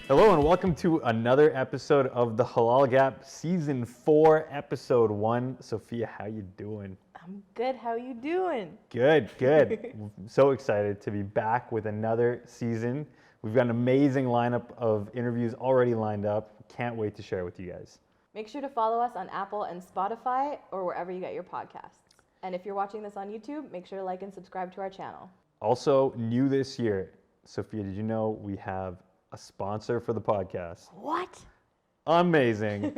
Hello and welcome to another episode of the Halal Gap Season 4, Episode 1. Sofia, how you doing? I'm good. How you doing? Good. So excited to be back with another season. We've got an amazing lineup of interviews already lined up. Can't wait to share with you guys. Make sure to follow us on Apple and Spotify or wherever you get your podcasts. And if you're watching this on YouTube, make sure to like and subscribe to our channel. Also, new this year, Sofia, did you know we have a sponsor for the podcast? What? Amazing.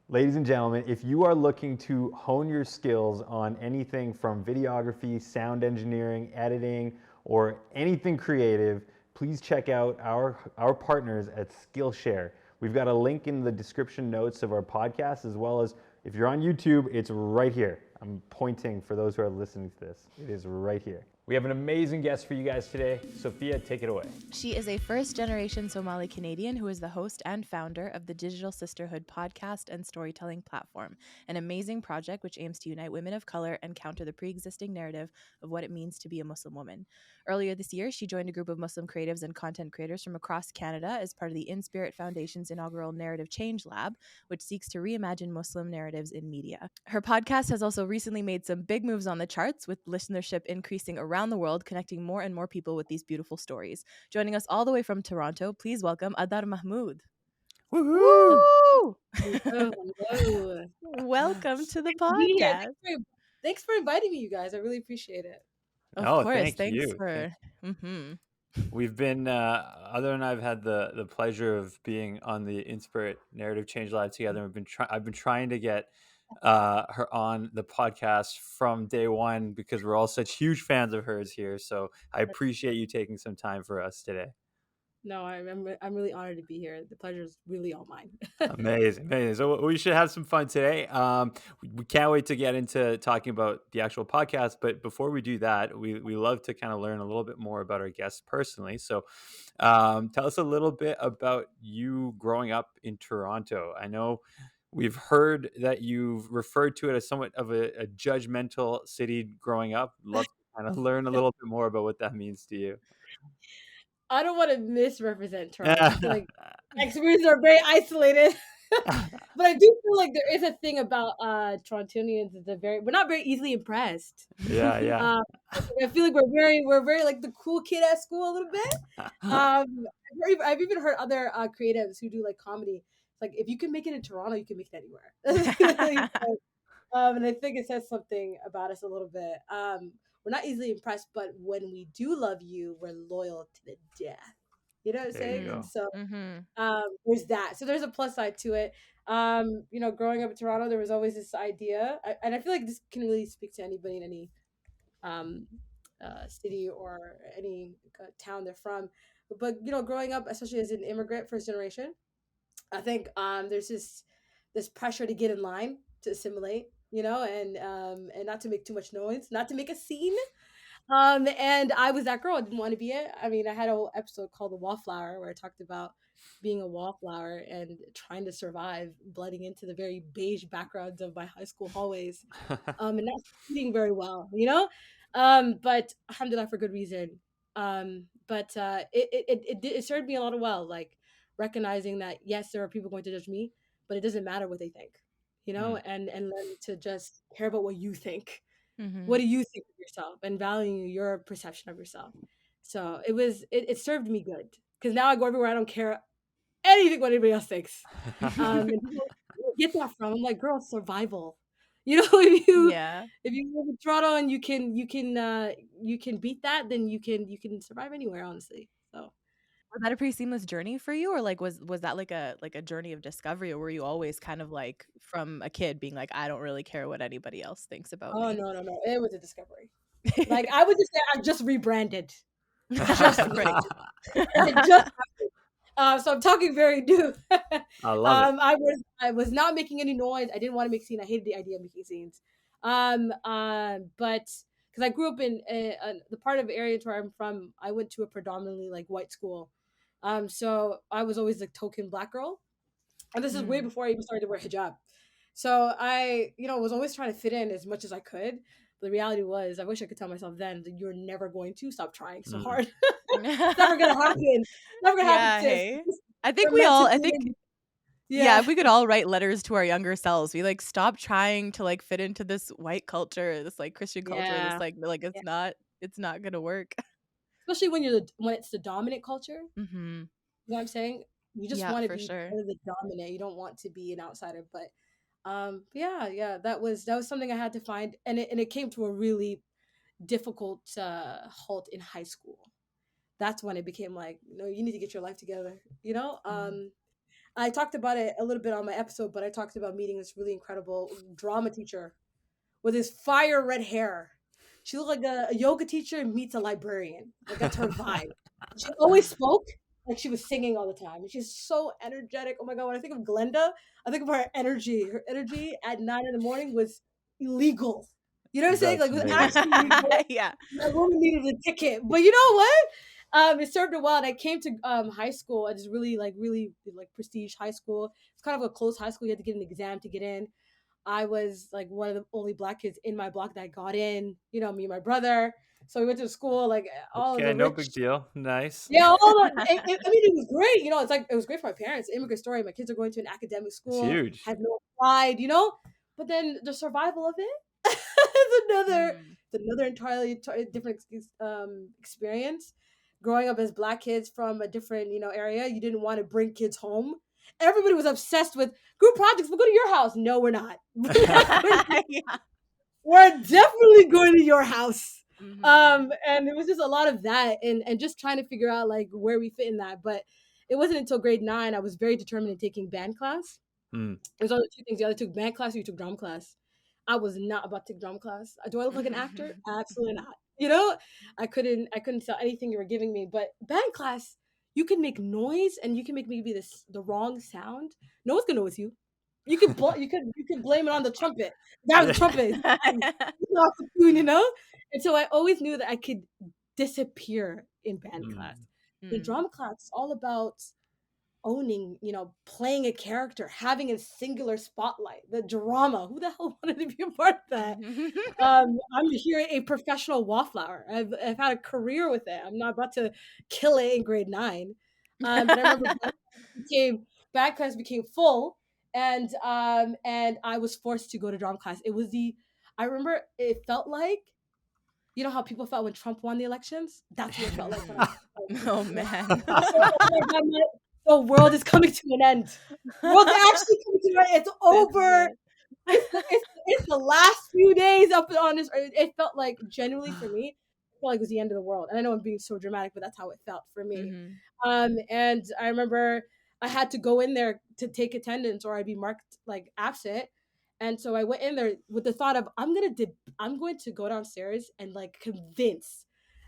Ladies and gentlemen, if you are looking to hone your skills on anything from videography, sound engineering, editing, or anything creative, please check out our partners at Skillshare. We've got a link in the description notes of our podcast, as well as if you're on YouTube, it's right here. I'm pointing for those who are listening to this. It is right here. We have an amazing guest for you guys today. Sofia, take it away. She is a first-generation Somali Canadian who is the host and founder of the Digital Sisterhood podcast and storytelling platform, an amazing project which aims to unite women of color and counter the pre-existing narrative of what it means to be a Muslim woman. Earlier this year, she joined a group of Muslim creatives and content creators from across Canada as part of the In Spirit Foundation's inaugural Narrative Change Lab, which seeks to reimagine Muslim narratives in media. Her podcast has also recently made some big moves on the charts, with listenership increasing around the world, connecting more and more people with these beautiful stories. Joining us all the way from Toronto, please welcome Cadar Mohamud. Woohoo! Hello. Welcome to the Yeah, podcast. thanks for inviting me, you guys. I really appreciate it. Of Oh, course, thank thanks you. for. Mhm. We've been, Other and I've had the pleasure of being on the Inspirit Narrative Change Lab together. I've been trying to get her on the podcast from day one because we're all such huge fans of hers here. So I appreciate you taking some time for us today. No, I'm really honored to be here. The pleasure is really all mine. Amazing. So we should have some fun today. We can't wait to get into talking about the actual podcast. But before we do that, we love to kind of learn a little bit more about our guests personally. So tell us a little bit about you growing up in Toronto. I know we've heard that you've referred to it as somewhat of a judgmental city growing up. Love to kind of learn a little bit more about what that means to you. I don't want to misrepresent Toronto. I feel like experiences are very isolated. But I do feel like there is a thing about Torontonians we're not very easily impressed. Yeah. I feel like we're very like the cool kid at school a little bit. I've even heard other creatives who do like comedy. It's like if you can make it in Toronto, you can make it anywhere. And I think it says something about us a little bit. We're not easily impressed, but when we do love you, we're loyal to the death. You know what I'm There you saying? go. And so Mhm. there's that. So there's a plus side to it. Growing up in Toronto, there was always this idea, and I feel like this can really speak to anybody in any um, city or any town they're from. But growing up, especially as an immigrant, first generation, I think there's this pressure to get in line to assimilate, and not to make too much noise, not to make a scene. And I was that girl. I didn't want to be it. I mean, I had a whole episode called "The Wallflower" where I talked about being a wallflower and trying to survive, blending into the very beige backgrounds of my high school hallways, and not eating very well, But alhamdulillah, for good reason. It served me a lot of well, like recognizing that yes, there are people going to judge me, but it doesn't matter what they think, and learn to just care about what you think. What do you think of yourself and valuing your perception of yourself? So it served me good because now I go everywhere. I don't care anything what anybody else thinks. And people, where do you get that from? I'm like, girl, survival. Yeah. If you live in Toronto and you can beat that, then you can survive anywhere, honestly. So Was that a pretty seamless journey for you, or like was that like a journey of discovery, or were you always kind of like from a kid being like, I don't really care what anybody else thinks about oh me? no, it was a discovery. Like I would just say I just rebranded. Just Right. it just so I'm talking very new. I love it. I was not making any noise. I didn't want to make scenes. I hated the idea of making scenes. But because I grew up in the part of area where I'm from, I went to a predominantly like white school. So I was always like token black girl, and this is way before I even started to wear hijab. So I, was always trying to fit in as much as I could. But the reality was, I wish I could tell myself then that you're never going to stop trying so hard. It's never gonna happen. Never gonna Yeah, happen, sis. hey. I think We're meant to I be think, in- yeah, yeah. if we could all write letters to our younger selves, we like stop trying to like fit into this white culture, this like Christian culture, this Yeah. like Yeah. it's not gonna work. Especially when it's the dominant culture. Mm-hmm. You know what I'm saying? You just Yeah, want to for be sure. part of the dominant. You don't want to be an outsider. But yeah, that was something I had to find, and it came to a really difficult halt in high school. That's when it became like, no, you need to get your life together. Mm. I talked about it a little bit on my episode, but I talked about meeting this really incredible drama teacher with his fire red hair. She looked like a yoga teacher meets a librarian. Like that's her vibe. She always spoke like she was singing all the time. And she's so energetic. Oh my god, when I think of Glenda, I think of her energy. Her energy at 9 in the morning was illegal. You know what I'm saying? That's Like it was amazing. actually illegal. Yeah. That woman needed a ticket. But you know what? It served a while. And I came to high school. I just really like prestige high school. It's kind of a close high school. You had to get an exam to get in. I was like one of the only black kids in my block that got in. Me and my brother. So we went to school, like all of Okay, the no rich. big deal. Nice. Yeah, all the. I mean, it was great. It's like it was great for my parents. Immigrant story. My kids are going to an academic It's school. huge. Had no pride. But then the survival of it is Mm. another entirely different experience. Growing up as black kids from a different area, you didn't want to bring kids home. Everybody was obsessed with group projects. We'll go to your house. No, we're not. Yeah. We're definitely going to your house. Mhm. And it was just a lot of that, and just trying to figure out like where we fit in that. But it wasn't until grade 9 I was very determined in taking band class. Mm. There's only two things: you either took band class or you took drum class. I was not about to take drum class. Do I look like an actor? Absolutely not. I couldn't tell anything you were giving me. But band class, you can make noise and you can make maybe the wrong sound. No one's gonna know it's you. You could blame it on the trumpet. That was the trumpet. Off the tune. And so I always knew that I could disappear in band class. In Mm. drama class, it's all about owning, playing a character, having a singular spotlight, the drama. Who the hell wanted to be a part of that? I'm here a professional wallflower. I've had a career with it. I'm not about to kill it in grade 9. But I remember band class became full, and I was forced to go to drama class. I remember it felt like, how people felt when Trump won the elections. That's what it felt like when I. Oh man. Oh my God, the world is coming to an end. The world's actually coming to an end. It's over. It's the last few days up on this. It felt like, genuinely for me, it felt like it was the end of the world. And I know I'm being so dramatic, but that's how it felt for me. Mhm. And I remember I had to go in there to take attendance or I'd be marked like absent. And so I went in there with the thought of I'm going to go downstairs and like convince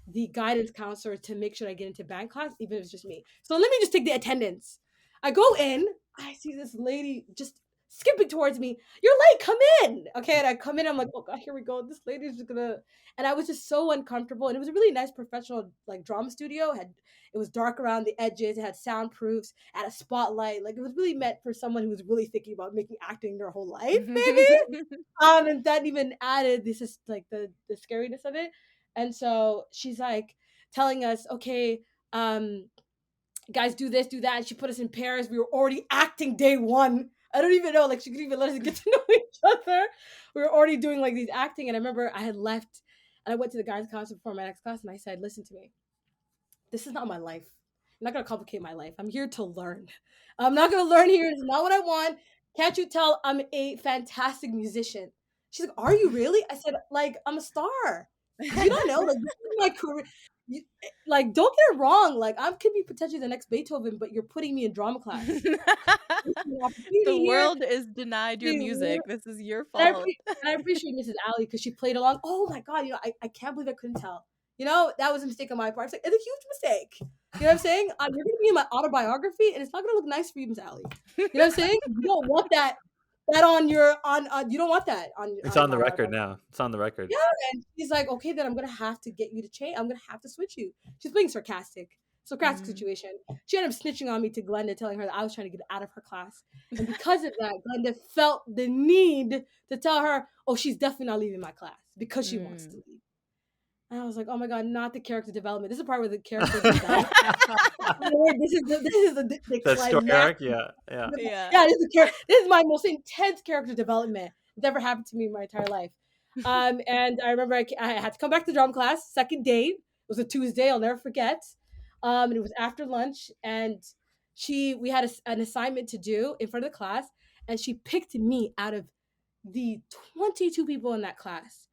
the guidance counselor to make sure I get into band class, even if it's just me. So let me just take the attendance. I go in, I see this lady just skipping towards me. You're late, come in. Okay, and I come in, I'm like, oh God, here we go. This lady's just gonna. And I was just so uncomfortable. And it was a really nice professional like drama studio. It was dark around the edges, it had soundproofs, had a spotlight. Like it was really meant for someone who was really thinking about making acting their whole life, maybe. And that even added this is like the scariness of it. And so she's like telling us, okay, guys, do this, do that. And she put us in pairs. We were already acting day 1. I don't even know, like she couldn't even let us get to know each other. We were already doing like these acting. And I remember I had left and I went to the guidance counselor before my next class and I said, listen to me. This is not my life. I'm not going to complicate my life. I'm here to learn. I'm not going to learn here. It's not what I want. Can't you tell I'm a fantastic musician? She's like, are you really? I said, like, I'm a star. You don't know. Like, this is my career. Like, don't get it wrong. Like, I could be potentially the next Beethoven, but you're putting me in drama class. The world is denied your music. This is your fault. And I appreciate Mrs. Ali because she played along. Oh my God, I can't believe I couldn't tell. That was a mistake on my part. It's like, it's a huge mistake. You know what I'm saying? You're going to be in my autobiography and it's not going to look nice for you, Miss Ali. You know what I'm saying? You don't want that on your, you don't want that on It's on the my record now. It's on the record. Yeah, and she's like, okay, then I'm going to have to get you to change. I'm going to have to switch you. She's being sarcastic situation. She ended up snitching on me to Glenda, telling her that I was trying to get out of her class. And because of that, Glenda felt the need to tell her, oh, she's definitely not leaving my class because she wants to leave. And I was like, oh my God, not the character development. This is the part where the character development. This is the That story climax. arc, yeah. Yeah. Yeah, this is my most intense character development that's ever happened to me in my entire life. And I remember I had to come back to drama class, second date. It was a Tuesday, I'll never forget. And it was after lunch, and we had an assignment to do in front of the class, and she picked me out of the 22 people in that class.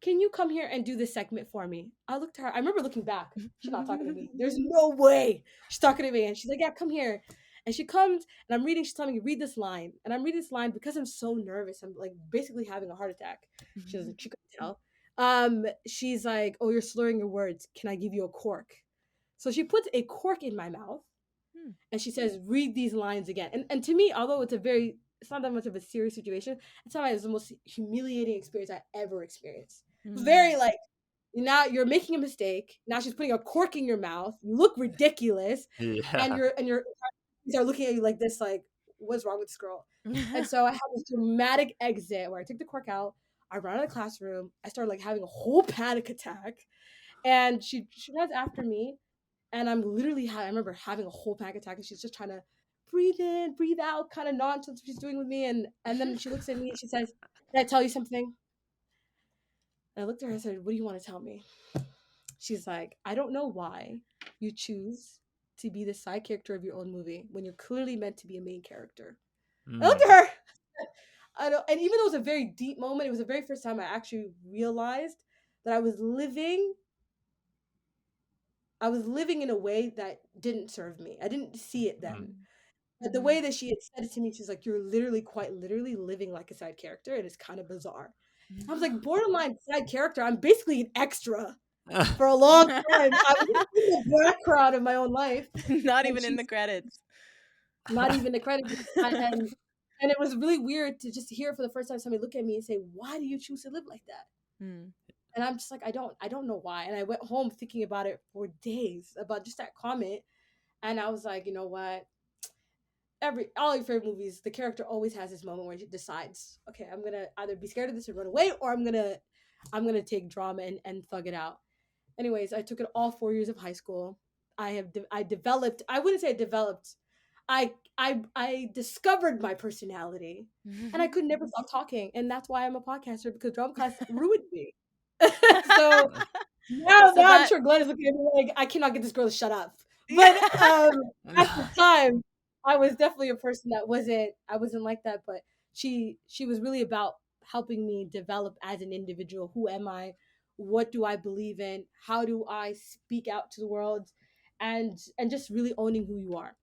Can you come here and do this segment for me? I looked at her. I remember looking back. She's not talking to me. There's no way she's talking to me. And she's like, yeah, come here. And she comes, and I'm reading. She's telling me, read this line. And I'm reading this line because I'm so nervous. I'm like basically having a heart attack. She couldn't tell. She's like, oh, you're slurring your words. Can I give you a cork? So she puts a cork in my mouth, and she says, read these lines again. And to me, although it's not that much of a serious situation, it's not the most humiliating experience I ever experienced. Very like, now you're making a mistake. Now she's putting a cork in your mouth. You look ridiculous, and you're they're looking at you like this, like, what's wrong with this girl? And so I had this dramatic exit where I took the cork out. I ran out of the classroom. I started like having a whole panic attack, and she runs after me, and I'm literally I remember having a whole panic attack, and she's just trying to breathe in, breathe out, kind of nonsense she's doing with me, and then she looks at me and she says, "Can I tell you something?" And I looked at her and said, "What do you want to tell me?" She's like, "I don't know why you choose to be the side character of your own movie when you're clearly meant to be a main character." I looked at her. And even though it was a very deep moment, it was the very first time I actually realized that I was living in a way that didn't serve me. I didn't see it then. But the way that she had said it to me, she's like, "You're literally, quite literally living like a side character, and it's kind of bizarre." I was like, borderline side character. I'm basically an extra for a long time. I was in the background of my own life. Not even in the credits. Not even the credits. And it was really weird to just hear for the first time somebody look at me and say, "Why do you choose to live like that?" And I'm just like, I don't know why. And I went home thinking about it for days, about just that comment. And I was like, you know what? All your favorite movies, the character always has this moment where he decides, okay, I'm gonna either be scared of this and run away, or I'm gonna take drama and thug it out. Anyways, I took it all 4 years of high school. I developed. I wouldn't say I developed. I discovered my personality, and I could never stop talking, and that's why I'm a podcaster, because drama class ruined me. So now I'm sure Glenn is looking at me like, I cannot get this girl to shut up. But at the time, I was definitely a person that I wasn't like that, but she was really about helping me develop as an individual. Who am I? What do I believe in? How do I speak out to the world? And just really owning who you are.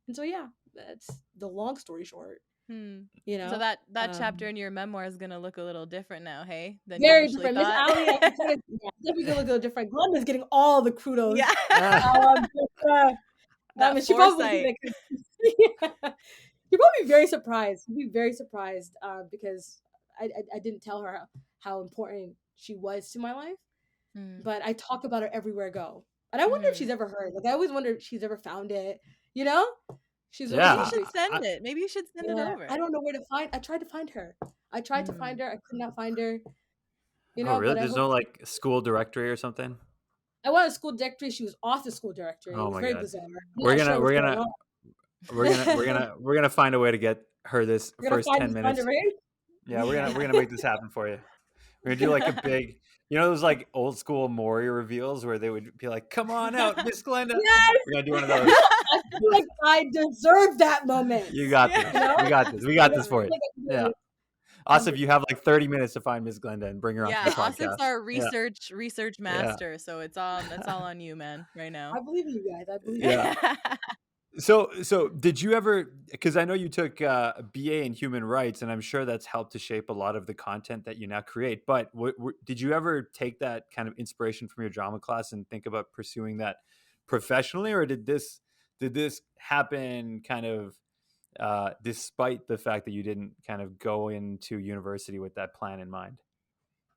And so, yeah, that's the long story short. You know, so that chapter in your memoir is gonna look a little different now, hey? Than very you different. Miss Ali, definitely gonna look a little different. Glenn is getting all the kudos. Yeah. She probably you'll probably be very surprised. You'll be very surprised because I didn't tell her how important she was to my life. But I talk about her everywhere I go. And I wonder if she's ever heard. Like, I always wonder if she's ever found it. You know? Maybe you should send it. Maybe you should send it over. I don't know where to find. I tried to find her. I could not find her. You know? Oh, really? But There's no like school directory or something? I wanted a school directory. She was off the school directory. Oh, it was my very God. bizarre. We're gonna find a way to get her this first 10 minutes. Yeah, we're gonna make this happen for you. We're gonna do like a big, those like old school Maury reveals where they would be like, "Come on out, Miss Glenda." Yes! We're gonna do one of those. I feel like I deserve that moment. You got this. We got this. We got this for you. Yeah. Asif, you have like 30 minutes to find Miss Glenda and bring her on to the podcast. Asif's our research master, so that's all on you, man, right now. I believe in you guys. I believe in you. So did you ever, because I know you took a BA in human rights, and I'm sure that's helped to shape a lot of the content that you now create, but did you ever take that kind of inspiration from your drama class and think about pursuing that professionally, or did this happen kind of despite the fact that you didn't kind of go into university with that plan in mind?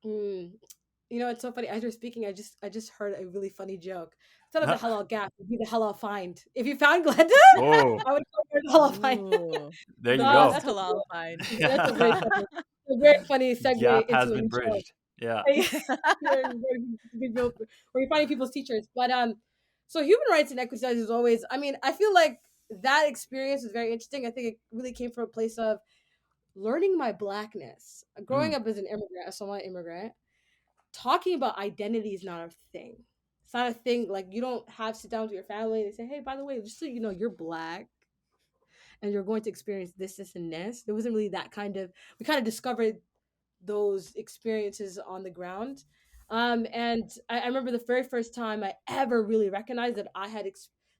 It's so funny. As you're speaking, I just heard a really funny joke. Instead of the Halal Gap, it'd be the Halal Find. If you found Glenda, I would call her the Halal Find. There you go. That's Halal Find. That's a very funny segue. Gap into has a been new bridged. Yeah. where you're finding people's teachers. But so human rights and equity studies is always. I mean, I feel like that experience is very interesting. I think it really came from a place of learning my blackness. Growing up as an immigrant, a Somali immigrant, talking about identity is not a thing. It's not a thing. Like, you don't have sit down with your family and say, hey, by the way, just so you know, you're black and you're going to experience this, this, and this. There wasn't really that kind of, we kind of discovered those experiences on the ground. And I remember the very first time I ever really recognized that I had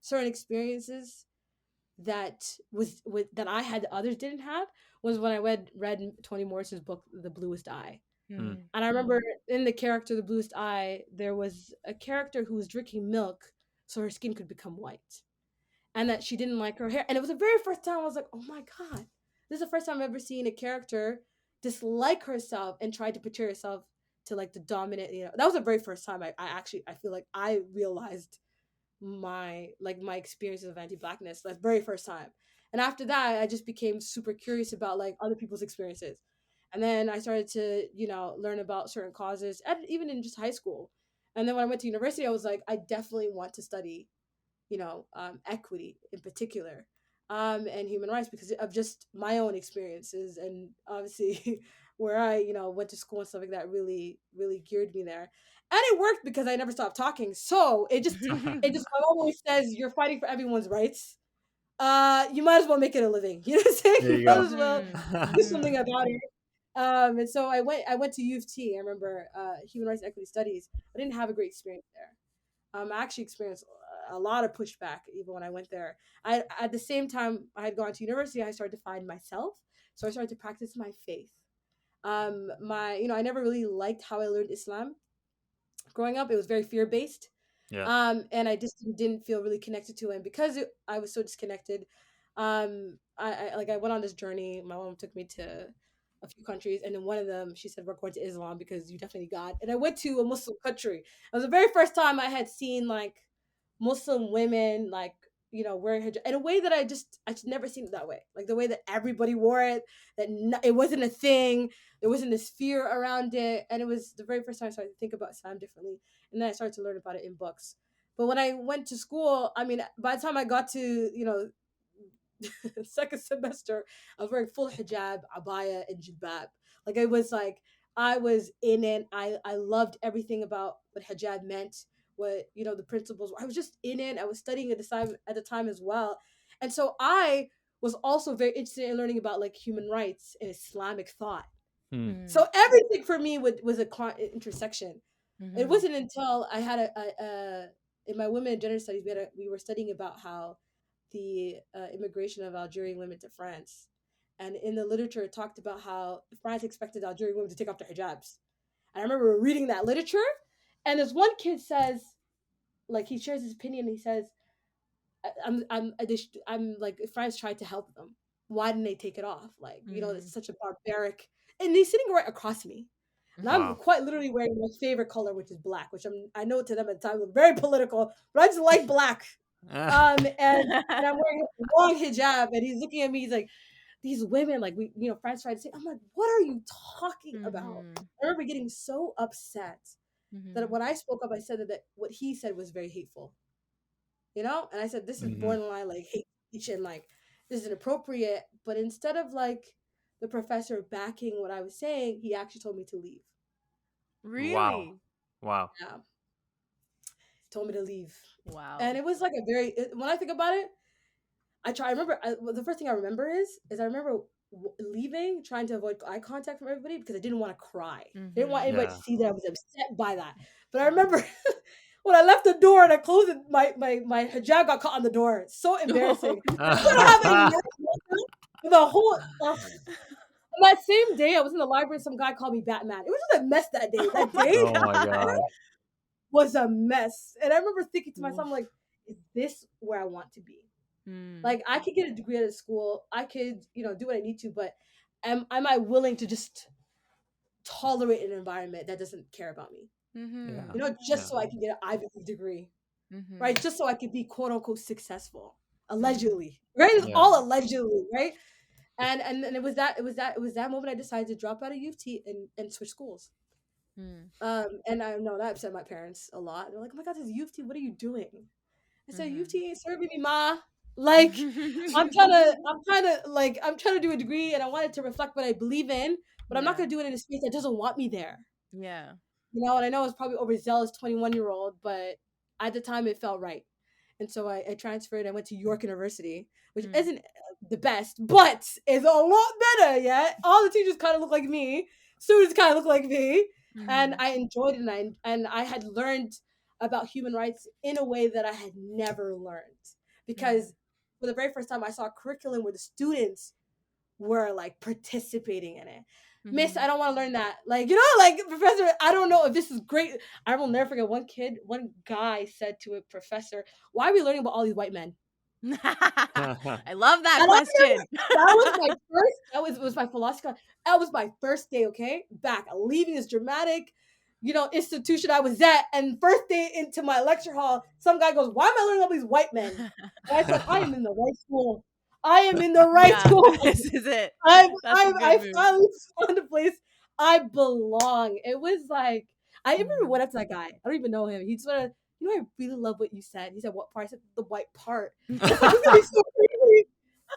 certain experiences that that I had that others didn't have was when I read Toni Morrison's book, The Bluest Eye. Mm. And I remember in the character, The Bluest Eye, there was a character who was drinking milk so her skin could become white. And that she didn't like her hair. And it was the very first time I was like, oh my God, this is the first time I've ever seen a character dislike herself and try to portray herself to like the dominant, you know. That was the very first time I feel like I realized my experiences of anti-blackness. That's very first time. And after that, I just became super curious about like other people's experiences. And then I started to, you know, learn about certain causes, and even in just high school. And then when I went to university, I was like, I definitely want to study, you know, equity in particular, and human rights because of just my own experiences. And obviously where I, you know, went to school and stuff like that really, really geared me there. And it worked because I never stopped talking. So it just, my mom always says, you're fighting for everyone's rights. You might as well make it a living. You know what I'm saying? There You you might go. as well do something about it. And so I went to U of T. I remember human rights and equity studies. I didn't have a great experience there. I actually experienced a lot of pushback even when I went there. At the same time I had gone to university, I started to find myself. So I started to practice my faith. I never really liked how I learned Islam. Growing up, it was very fear-based. Yeah. And I just didn't feel really connected to it. And because I was so disconnected, I went on this journey. My mom took me to a few countries, and in one of them, she said, "We're going to Islam because you definitely got." And I went to a Muslim country. It was the very first time I had seen like Muslim women, like, you know, wearing hijab in a way that I just never seen it that way. Like the way that everybody wore it, that it wasn't a thing. There wasn't this fear around it, and it was the very first time I started to think about Islam differently. And then I started to learn about it in books. But when I went to school, I mean, by the time I got to, you know, second semester, I was wearing full hijab, abaya, and jilbab. Like I was in it. I loved everything about what hijab meant, what, you know, the principles. I was just in it. I was studying at the time as well. And so I was also very interested in learning about like human rights and Islamic thought. So everything for me was a intersection. It wasn't until I had in my women and gender studies, we were studying about how the immigration of Algerian women to France. And in the literature, it talked about how France expected Algerian women to take off their hijabs. And I remember reading that literature, and this one kid says, like, he shares his opinion. He says, I'm like, if France tried to help them, why didn't they take it off? Like, you know, it's such a barbaric. And he's sitting right across me. And I'm quite literally wearing my favorite color, which is black, which I know to them at the time was very political, but I just like black. And I'm wearing a long hijab, and he's looking at me. He's like, "These women, like, we, you know, France tried to say." I'm like, "What are you talking about?" I remember getting so upset that when I spoke up, I said that what he said was very hateful. You know, and I said, "This is borderline like hate speech, and like this is inappropriate." But instead of like the professor backing what I was saying, he actually told me to leave. Really? Wow. Yeah. Told me to leave. Wow. And it was like when I think about it, the first thing I remember is I remember leaving, trying to avoid eye contact from everybody because I didn't want to cry. I didn't want anybody to see that I was upset by that. But I remember when I left the door and I closed it, my hijab got caught on the door. So embarrassing. I couldn't have any the whole that same day I was in the library, some guy called me Batman. It was just a mess that day. That day Oh my God. was a mess. And I remember thinking to myself, like, is this where I want to be? Like, I could get a degree out of school. I could, you know, do what I need to, but am I willing to just tolerate an environment that doesn't care about me? You know, just so I can get an Ivy League degree, right? Just so I could be quote unquote successful, allegedly, right? It's all allegedly, right? And it was that moment I decided to drop out of U of T and switch schools. And I know that upset my parents a lot. They're like, "Oh my God, this U of T, what are you doing?" I said, "U of T ain't serving me, ma. Like, I'm trying to do a degree, and I want it to reflect what I believe in, but I'm not Yeah. gonna do it in a space that doesn't want me there." Yeah. You know, and I know it's probably overzealous 21-year-old, but at the time it felt right. And so I transferred. I went to York University, which isn't the best, but is a lot better. Yeah, all the teachers kind of look like me. Students kind of look like me, and I enjoyed it. And I had learned about human rights in a way that I had never learned, because for the very first time I saw a curriculum where the students were like participating in it. Miss, I don't want to learn that. Like, you know, like, professor, I don't know if this is great. I will never forget one guy said to a professor, "Why are we learning about all these white men?" I love that And I question. that was my philosophy class. That was my first day, okay? Back, leaving this dramatic, institution I was at. And first day into my lecture hall, some guy goes, "Why am I learning all these white men?" And I said, "I am in the right school. I am in the right Yeah, school. this is it. I That's a I good move. finally found a place I belong." It was like, I remember went up to that guy. I don't even know him. He sort of, I really love what you said. He said, "What part?" I said, "The white part." I was like, "This is gonna be so crazy."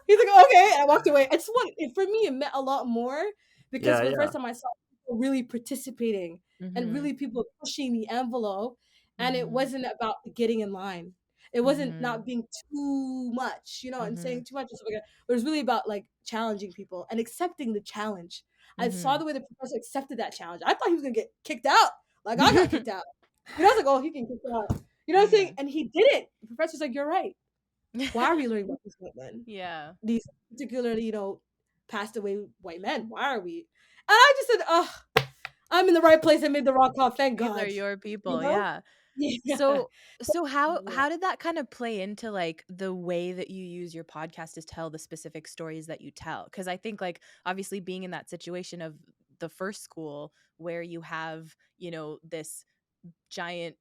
He's like, "Okay," and I walked away. I just want for me, it meant a lot more, because Yeah, for the yeah. first time I saw people really participating and really people pushing the envelope, and it wasn't about getting in line. It wasn't not being too much, and saying too much and stuff like that. But it was really about like challenging people and accepting the challenge. I saw the way the professor accepted that challenge. I thought he was gonna get kicked out, like I got kicked out. I was like, "Oh, he can kick out." You know what I'm saying? And he didn't. The professor's like, "You're right. Why are we learning about these white men? Yeah. These particularly, passed away white men. Why are we?" And I just said, "Oh, I'm in the right place. I made the wrong call. Thank These God." are your You people. know? Yeah. Yeah. So how Yeah. how did that kind of play into like the way that you use your podcast to tell the specific stories that you tell? Because I think like obviously being in that situation of the first school where you have, this giant,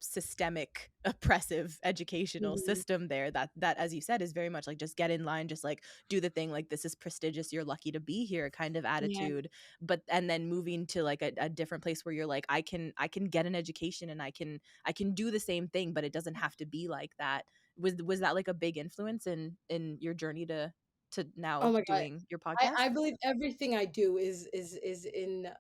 systemic oppressive educational Mhm. system there that as you said is very much like just get in line, just like do the thing, like this is prestigious, you're lucky to be here kind of Yeah. attitude. But and then moving to like a different place where you're like I can get an education and I can do the same thing, but it doesn't have to be like that. Was that like a big influence in your journey to Oh now my God. doing your podcast? I believe everything I do is in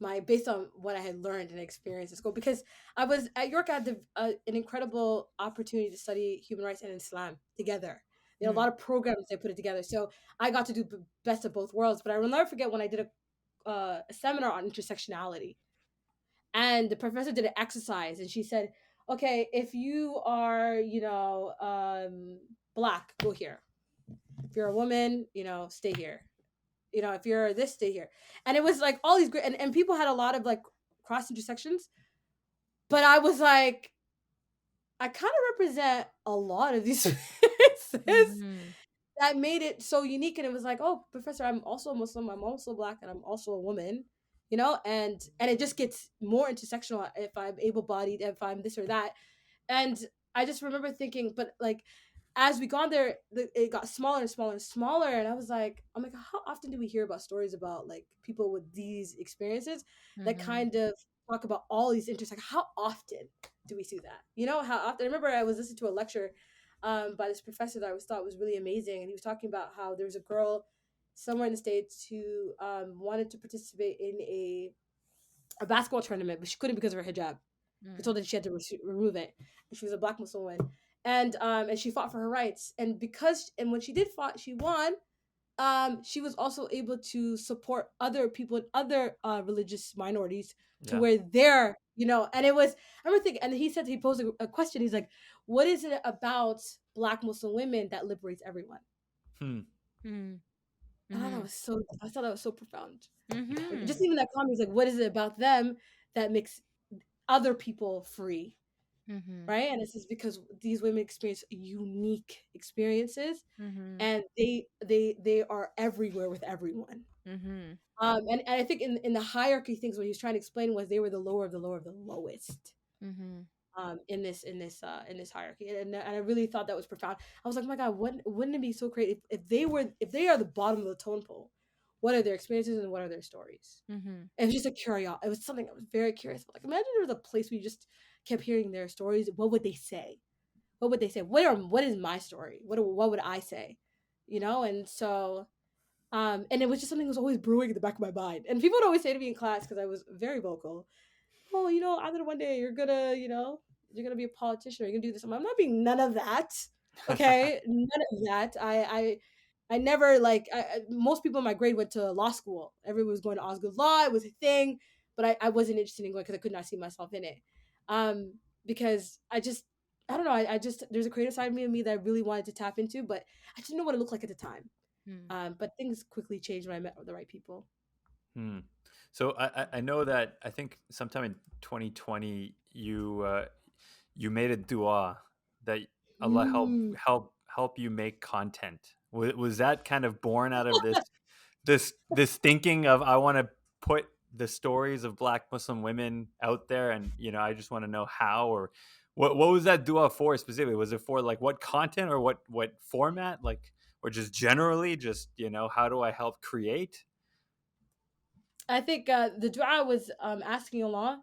my based on what I had learned and experienced at school, because I was at York. I had an incredible opportunity to study human rights and Islam together. There are a lot of programs they put it together, so I got to do best of both worlds. But I will never forget when I did a seminar on intersectionality, and the professor did an exercise, and she said, "Okay, if you are, black, go here. If you're a woman, stay here. If you're this, stay here." And it was like all these great, and people had a lot of like cross intersections, but I was like, I kind of represent a lot of these experiences that made it so unique. And it was like, "Oh, professor, I'm also Muslim, I'm also black, and I'm also a woman," and it just gets more intersectional if I'm able-bodied, if I'm this or that. And I just remember thinking, but like as we got there, it got smaller and smaller and smaller, and I was like, "Oh my God, how often do we hear about stories about like people with these experiences that kind of talk about all these intersections? How often do we see that? How often?" I remember I was listening to a lecture by this professor that I always thought was really amazing, and he was talking about how there was a girl somewhere in the States who wanted to participate in a basketball tournament, but she couldn't because of her hijab. They told her she had to remove it. And she was a black Muslim woman, and she fought for her rights. And when she did fought, she won. She was also able to support other people in other religious minorities to Yeah. where they're, and it was, I remember thinking, and he said, he posed a question. He's like, "What is it about black Muslim women that liberates everyone?" I thought that was so profound. Like, just even that comment is like, what is it about them that makes other people free? Right? And it's just because these women experience unique experiences, and they are everywhere with everyone. And I think in the hierarchy things, what he was trying to explain was they were the lower of the lower of the lowest. In this hierarchy, and I really thought that was profound. I was like, "Oh my God, wouldn't it be so great if they are the bottom of the totem pole? what are their experiences and what are their stories. Mm-hmm. It was just a curiosity. It was something I was very curious about. Like, imagine there was a place where you just kept hearing their stories. What would they say? What would they say? What is my story? What would I say? You know? And so, and it was just something that was always brewing in the back of my mind. And people would always say to me in class, because I was very vocal, oh, you know, either one day you're gonna, you know, you're gonna be a politician or you're gonna do this. I'm not being none of that. Okay, none of that. I never like most people in my grade went to law school. Everyone was going to Osgood Law. It was a thing, but I wasn't interested in going because I could not see myself in it. Because I don't know. I just there's a creative side of me that I really wanted to tap into, but I didn't know what it looked like at the time. But things quickly changed when I met the right people. So I know that I think sometime in 2020 you made a dua that Allah help you make content. Was that kind of born out of this thinking of I want to put the stories of Black Muslim women out there, and you know I just want to know how, or what was that dua for specifically? Was it for like what content or what format, like, or just generally just, you know, how do I help create? I think the dua was asking Allah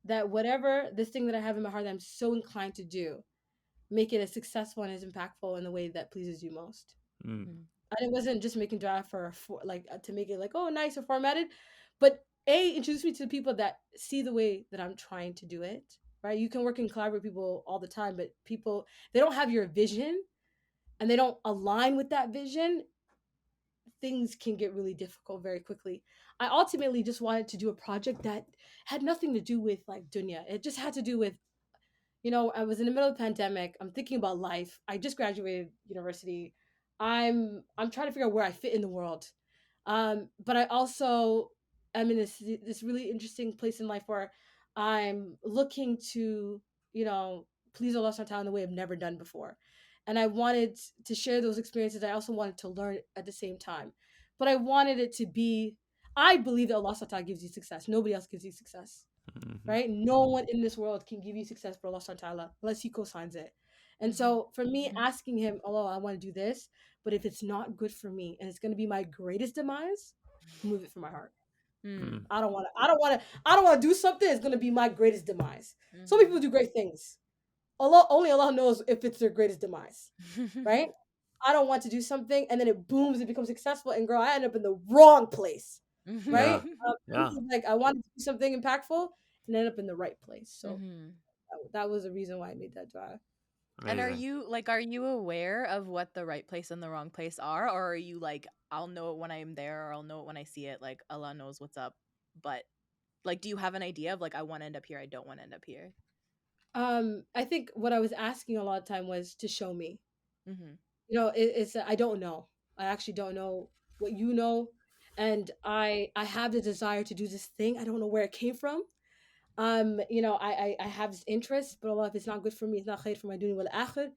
that whatever this thing that I have in my heart that I'm so inclined to do, make it as successful and as impactful in the way that pleases you most. And it wasn't just making dua for like to make it like, oh, nice or formatted, but introduce me to the people that see the way that I'm trying to do it. Right? You can work and collaborate with people all the time, but people, they don't have your vision and they don't align with that vision. Things can get really difficult very quickly. I ultimately just wanted to do a project that had nothing to do with like dunya. It just had to do with, you know, I was in the middle of the pandemic. I'm thinking about life. I just graduated university. I'm trying to figure out where I fit in the world. But I also am in this really interesting place in life where I'm looking to, you know, please Allah subhanahu wa ta'ala in the way I've never done before. And I wanted to share those experiences. I also wanted to learn at the same time. But I wanted it to be, I believe that Allah subhanahu wa ta'ala gives you success. Nobody else gives you success. Right? No one in this world can give you success for Allah subhanahu wa ta'ala unless he co-signs it. And so for me, asking him, Allah, I want to do this, but if it's not good for me and it's going to be my greatest demise, remove it from my heart. I don't want to do something that's going to be my greatest demise. So many people do great things. Only Allah knows if it's their greatest demise, right? I don't want to do something and then it booms, it becomes successful, and girl, I end up in the wrong place, right? Like I wanted to do something impactful and end up in the right place. So that was the reason why I made that dua. And are you aware of what the right place and the wrong place are, or are you like, I'll know it when I'm there, or I'll know it when I see it, like Allah knows what's up? But like, do you have an idea of like, I want to end up here, I don't want to end up here? I think what I was asking a lot of time was to show me. You know, it's I don't know. I actually don't know what you know, and I have the desire to do this thing. I don't know where it came from. You know, I have this interest, but Allah, if it's not good for me, it's not khair for my dunya wal akhir,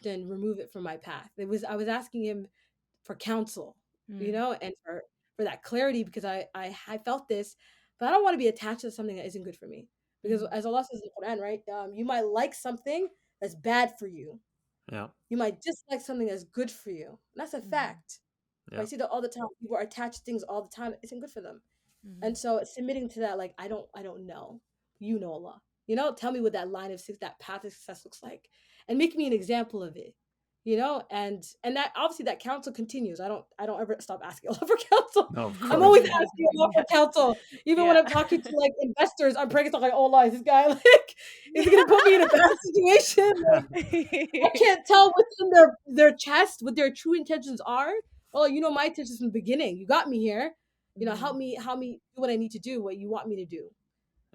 then remove it from my path. I was asking him for counsel, you know, and for that clarity, because I felt this, but I don't want to be attached to something that isn't good for me. Because as Allah says in the Quran, right, you might like something that's bad for you. Yeah. You might dislike something that's good for you. And that's a fact. Yeah. I see that all the time. People are attached to things all the time. It isn't good for them. And so submitting to that, like, I don't know. You know Allah. You know, tell me what that line of success, that path of success looks like. And make me an example of it. You know, and that obviously that counsel continues. I don't ever stop asking Allah for counsel. No, I'm always asking Allah for counsel. Even when I'm talking to like investors, I'm praying to like, oh Allah, is this guy like, is he gonna put me in a bad situation? Like, I can't tell within their chest what their true intentions are. Oh, you know my intentions from the beginning. You got me here. You know, help me do what I need to do, what you want me to do.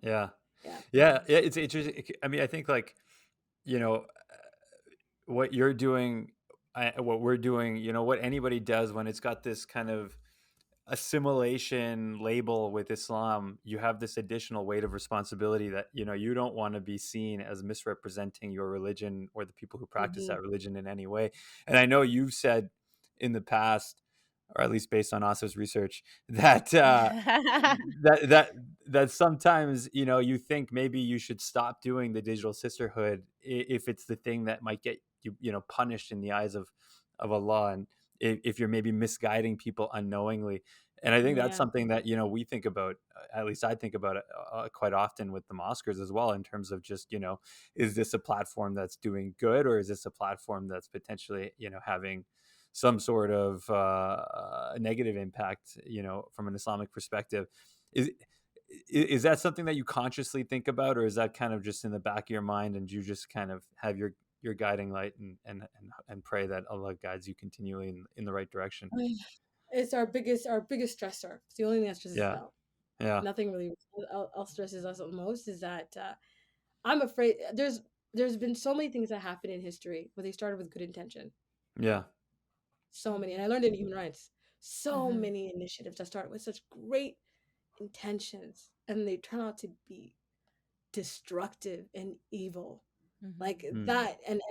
Yeah. It's interesting. I mean, I think like, you know, what you're doing, what we're doing, you know, what anybody does when it's got this kind of assimilation label with Islam, you have this additional weight of responsibility that, you know, you don't want to be seen as misrepresenting your religion or the people who practice that religion in any way. And I know you've said in the past, or at least based on Asif's research, that that sometimes, you know, you think maybe you should stop doing the Digital Sisterhood if it's the thing that might get you, you know, punished in the eyes of Allah. And if you're maybe misguiding people unknowingly. And I think that's Yeah. something that, you know, we think about, at least I think about it quite often with the Mosquers as well, in terms of just, you know, is this a platform that's doing good, or is this a platform that's potentially, you know, having some sort of negative impact, you know, from an Islamic perspective? Is that something that you consciously think about, or is that kind of just in the back of your mind, and you just kind of have your guiding light, and pray that Allah guides you continually in the right direction? It's our biggest stressor. It's the only thing that stresses us Yeah, out. yeah, Nothing really else stresses us the most. Is that I'm afraid there's been so many things that happen in history where they started with good intention. yeah, So many, and I learned it in human rights. So Mm-hmm. many initiatives that started with such great intentions, and they turn out to be destructive and evil, Mm-hmm. like mm, that. And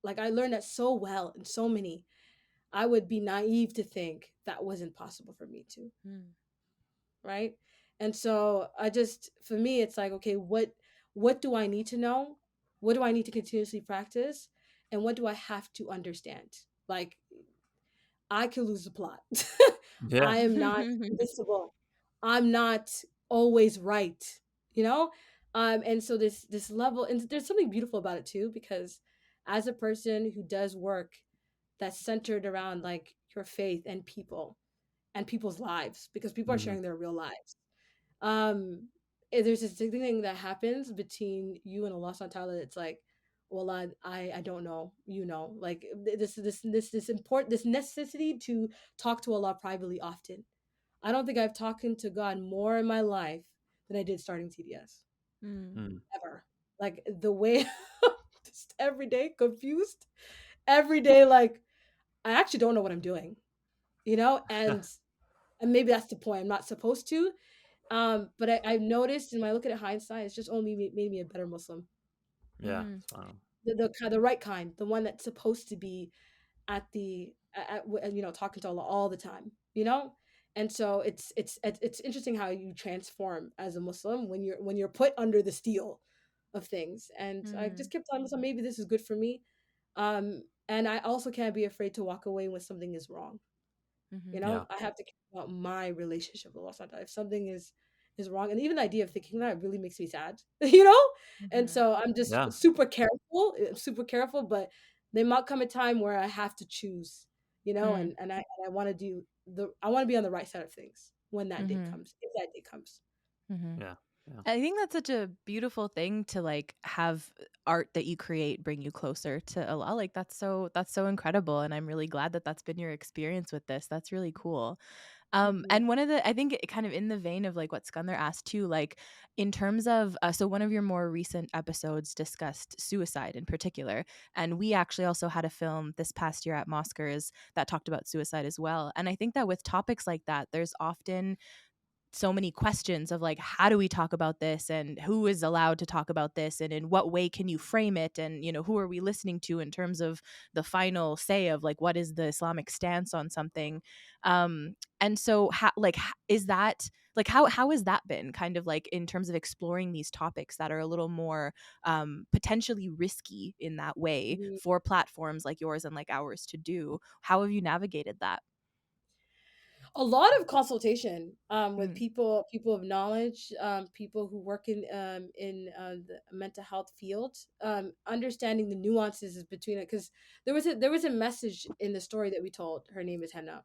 like I learned that so well, and so many. I would be naive to think that wasn't possible for me too, right? And so for me, it's like, okay, what do I need to know? What do I need to continuously practice? And what do I have to understand? Like, I could lose the plot. yeah, I am not invincible. I'm not always right, you know? And so this level, and there's something beautiful about it too, because as a person who does work that's centered around like your faith and people's lives, because people are hmm, sharing their real lives. There's this thing that happens between you and Allah subhanahu wa ta'ala. It's like, well, I don't know, you know, like this necessity to talk to Allah privately often. I don't think I've talked to God more in my life than I did starting TDS mm, ever. Like the way just every day confused, every day like I actually don't know what I'm doing, you know, and maybe that's the point. I'm not supposed to. But I've noticed, and when I look at it hindsight, it's just only made me a better Muslim. yeah. Wow. The right kind, the one that's supposed to be at you know, talking to Allah all the time, you know. And so it's interesting how you transform as a Muslim when you're put under the steel of things. And I just kept telling myself, maybe this is good for me. And I also can't be afraid to walk away when something is wrong. You Yeah, know, I have to care about my relationship with Allah Subhanahu wa ta'ala. If something is wrong, and even the idea of thinking that really makes me sad, you know. And so I'm just yeah, super careful. But there might come a time where I have to choose, you know, Mm-hmm. and I want to I want to be on the right side of things when that day Mm-hmm. comes, if that day comes. Mm-hmm. yeah, yeah, I think that's such a beautiful thing to like have art that you create bring you closer to Allah. Like that's so incredible, and I'm really glad that that's been your experience with this. That's really cool. Mhm. And one of the, I think, kind of in the vein of like what Sikandar asked too, like in terms of, so one of your more recent episodes discussed suicide in particular, and we actually also had a film this past year at Mosquers that talked about suicide as well. And I think that with topics like that, there's often so many questions of like, how do we talk about this, and who is allowed to talk about this, and in what way can you frame it, and you know, who are we listening to in terms of the final say of like what is the Islamic stance on something. And so is that like how has that been kind of like in terms of exploring these topics that are a little more potentially risky in that way Mhm. for platforms like yours and like ours to do? How have you navigated that? A lot of consultation with Mm, people of knowledge, people who work in the mental health field, understanding the nuances between it, because there was a message in the story that we told. Her name is Henna.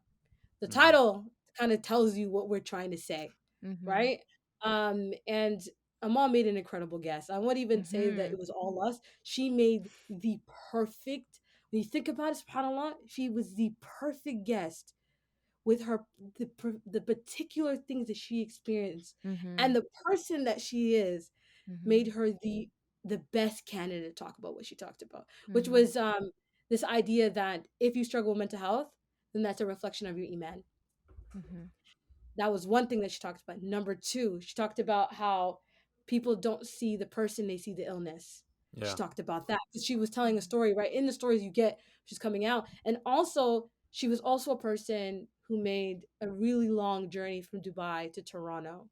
The hmm, title kind of tells you what we're trying to say, mm-hmm, right? And Amal made an incredible guess. I won't even say that mm-hmm, it was all us. She made the perfect, when you think about it, subhanAllah, she was the perfect guest with the particular things that she experienced, mm-hmm, and the person that she is mm-hmm, made her the best candidate to talk about what she talked about, which mm-hmm, was this idea that if you struggle with mental health, then that's a reflection of your iman. mm-hmm. That was one thing that she talked about. Number two, she talked about how people don't see the person, they see the illness. She yeah, talked about that because she was telling a story, right? In the stories you get, she's coming out. And also, she was also a person who made a really long journey from Dubai to Toronto.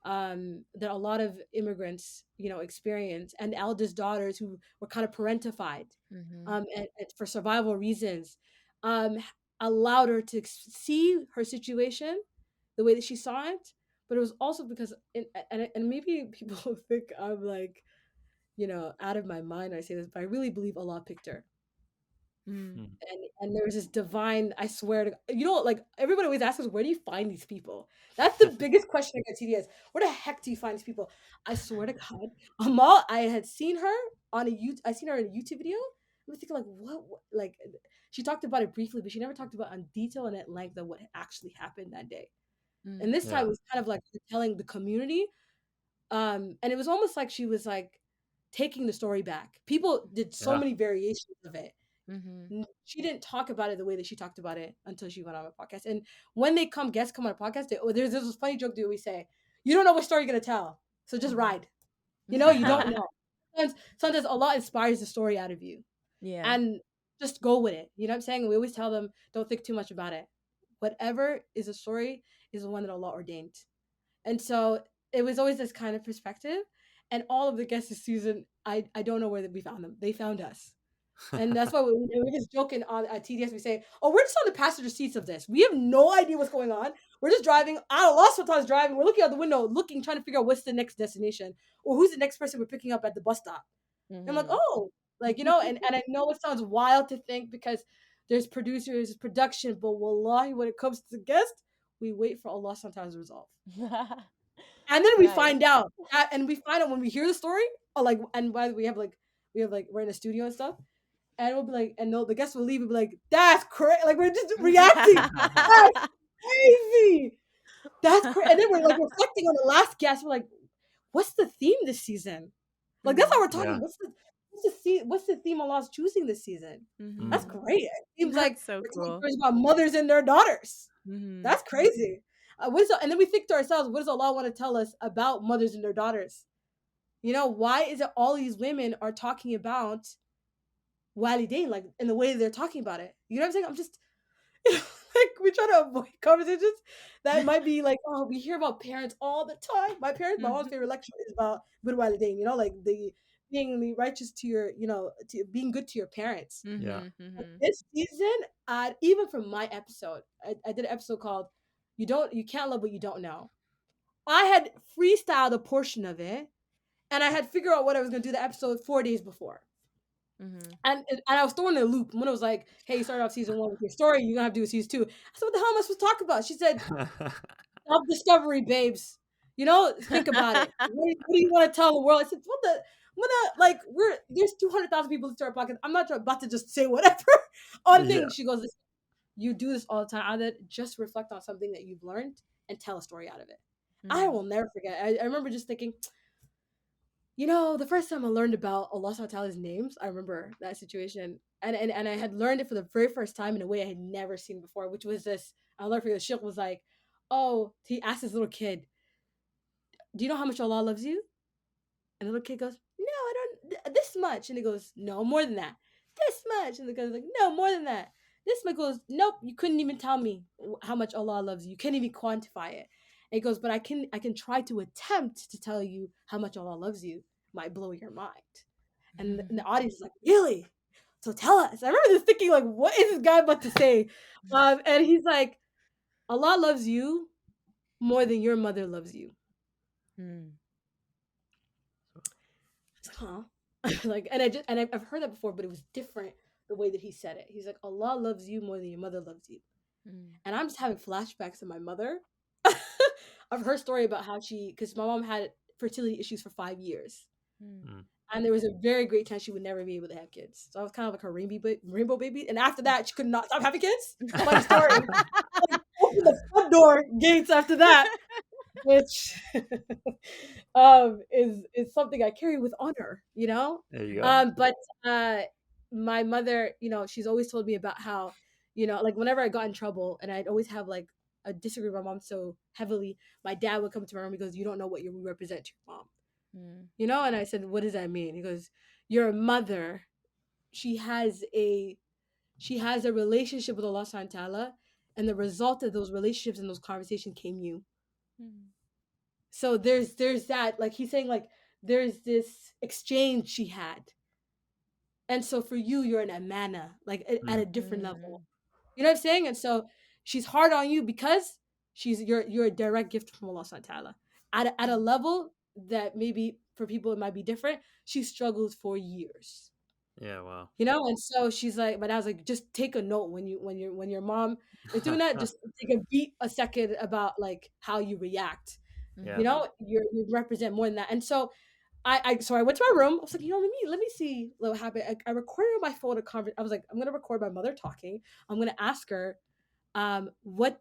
That a lot of immigrants, you know, experience, and eldest daughters who were kind of parentified, Mhm. and for survival reasons. um, allowed her to see her situation the way that she saw it. But it was also because, and maybe people think I'm like, out of my mind when I say this, but I really believe Allah picked her. Mm. And there was this divine, I swear to, like everybody always asks us, where do you find these people? That's the biggest question I get TDS. Where the heck do you find these people? I swear to God, Amal, I had seen her on I seen her in a YouTube video. I was thinking like, what, like, she talked about it briefly, but she never talked about in detail and at length of what actually happened that day. And this time Yeah. it was kind of like telling the community, and it was almost like she was like taking the story back. People did so Yeah. many variations of it. Mm-hmm. She didn't talk about it the way that she talked about it until she went on a podcast. And when guests come on a podcast, there's this funny joke that we say, you don't know what story you're going to tell. So just ride. You don't know. Sometimes Allah inspires the story out of you. Yeah. And just go with it. You know what I'm saying? We always tell them, don't think too much about it. Whatever is a story is the one that Allah ordained. And so it was always this kind of perspective. And all of the guests this season, I don't know where we found them. They found us. And that's why we're just joking at TDS. We say, "Oh, we're just on the passenger seats of this. We have no idea what's going on. We're just driving. I lost sometimes driving. We're looking out the window, trying to figure out what's the next destination or who's the next person we're picking up at the bus stop." Mm-hmm. And I'm like, "Oh, like and I know it sounds wild to think because there's producers, production, but wallahi, when it comes to guests, we wait for Allah sometimes to resolve." And then we find out, and we find out when we hear the story, and by the way, we have we're in a studio and stuff. And we'll be like, and the guests will leave and be like, that's crazy. Like, we're just reacting. That's crazy. That's crazy. And then we're like reflecting on the last guest. We're like, what's the theme this season? Like, that's how we're talking. Yeah. What's the theme Allah's choosing this season? Mm-hmm. That's great. It seems That's like so we're cool. talking stories about mothers and their daughters. Mm-hmm. That's crazy. And then we think to ourselves, what does Allah want to tell us about mothers and their daughters? Why is it all these women are talking about walidain, like in the way they're talking about it? You know what I'm saying? I'm just like, we try to avoid conversations that might be like, oh, we hear about parents all the time. My mom's favorite lecture is about bir walidain, like the being righteous to your, to being good to your parents. Yeah. Mm-hmm. This season, even from my episode, I did an episode called You Can't Love What You Don't Know. I had freestyled a portion of it, and I had figured out what I was going to do the episode 4 days before. Mm-hmm. And I was throwing in a loop when it was like, hey, you started off season 1 with your story, you're gonna have to do a season 2. I said, what the hell am I supposed to talk about? She said, self-discovery, babes. Think about it. What do you want to tell the world? I said, there's 200,000 people to our podcast. I'm not about to just say whatever on things. Yeah. She goes, you do this all the time. Either just reflect on something that you've learned and tell a story out of it. Mm-hmm. I will never forget. I remember just thinking, the first time I learned about Allah subhanahu wa ta'ala's names, I remember that situation. And I had learned it for the very first time in a way I had never seen before, which was this. I'll never forget, the sheikh was like, oh, he asked his little kid, do you know how much Allah loves you? And the little kid goes, no, I don't, this much. And he goes, no, more than that. This much. And the guy's like, no, more than that. This much. Goes, nope, you couldn't even tell me how much Allah loves you. You can't even quantify it. And he goes, but I can try to attempt to tell you how much Allah loves you. Might blow your mind. And the audience is like, really? So tell us. I remember just thinking, like, what is this guy about to say? And he's like, Allah loves you more than your mother loves you. Mm. Huh? and I've heard that before, but it was different the way that he said it. He's like, Allah loves you more than your mother loves you. Mm. And I'm just having flashbacks of my mother, of her story about how because my mom had fertility issues for 5 years. Mm. And there was a very great chance she would never be able to have kids. So I was kind of like her rainbow baby. And after that, she could not stop having kids. Funny story. Open the front door gates after that, which is something I carry with honor, There you go. But my mother, she's always told me about how, like whenever I got in trouble and I'd always have like a disagreement with my mom so heavily, my dad would come to my room and he goes, you don't know what you represent to your mom. Mm. And I said, what does that mean? He goes, your mother, she has a relationship with Allah subhanahu wa ta'ala, and the result of those relationships and those conversations came you. Mm. So there's that, like he's saying, like there's this exchange she had. And so for you, you're an amana, like at a different level. You know what I'm saying? And so she's hard on you because you're a direct gift from Allah subhanahu wa ta'ala. At a level that maybe for people it might be different. She struggled for years. Yeah, wow. You know, and so she's like, but I was like, just take a note when your mom is doing that, just take a second about like how you react. Yeah. You know, you represent more than that. And so I went to my room. I was like, let me see what happened. I recorded on my phone a conversation. I was like, I'm gonna record my mother talking. I'm gonna ask her, what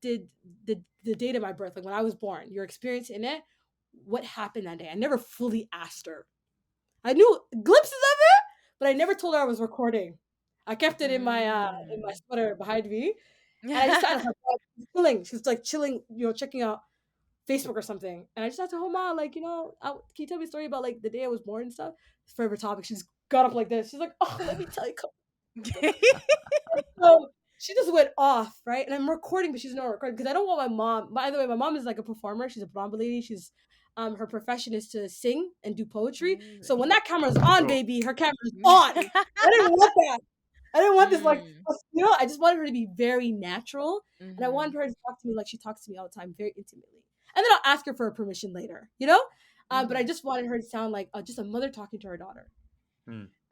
did the date of my birth, like when I was born, your experience in it, what happened that day? I never fully asked her. I knew glimpses of it, but I never told her I was recording. I kept it in my sweater behind me, and I just started chilling. She was like chilling, checking out Facebook or something, and I just asked her, "Oh, Ma, like, can you tell me a story about like the day I was born and stuff?" Favorite topic. She's got up like this. She's like, "Oh, let me tell you." So she just went off, right? And I'm recording, but she's not recording because I don't want my mom. By the way, my mom is like a performer. She's a Brahma lady. She's her profession is to sing and do poetry. So when that camera's on, baby, her camera's on. I didn't want that. I didn't want this like, I just wanted her to be very natural, and I wanted her to talk to me like she talks to me all the time, very intimately. And then I'll ask her for permission later, But I just wanted her to sound like just a mother talking to her daughter.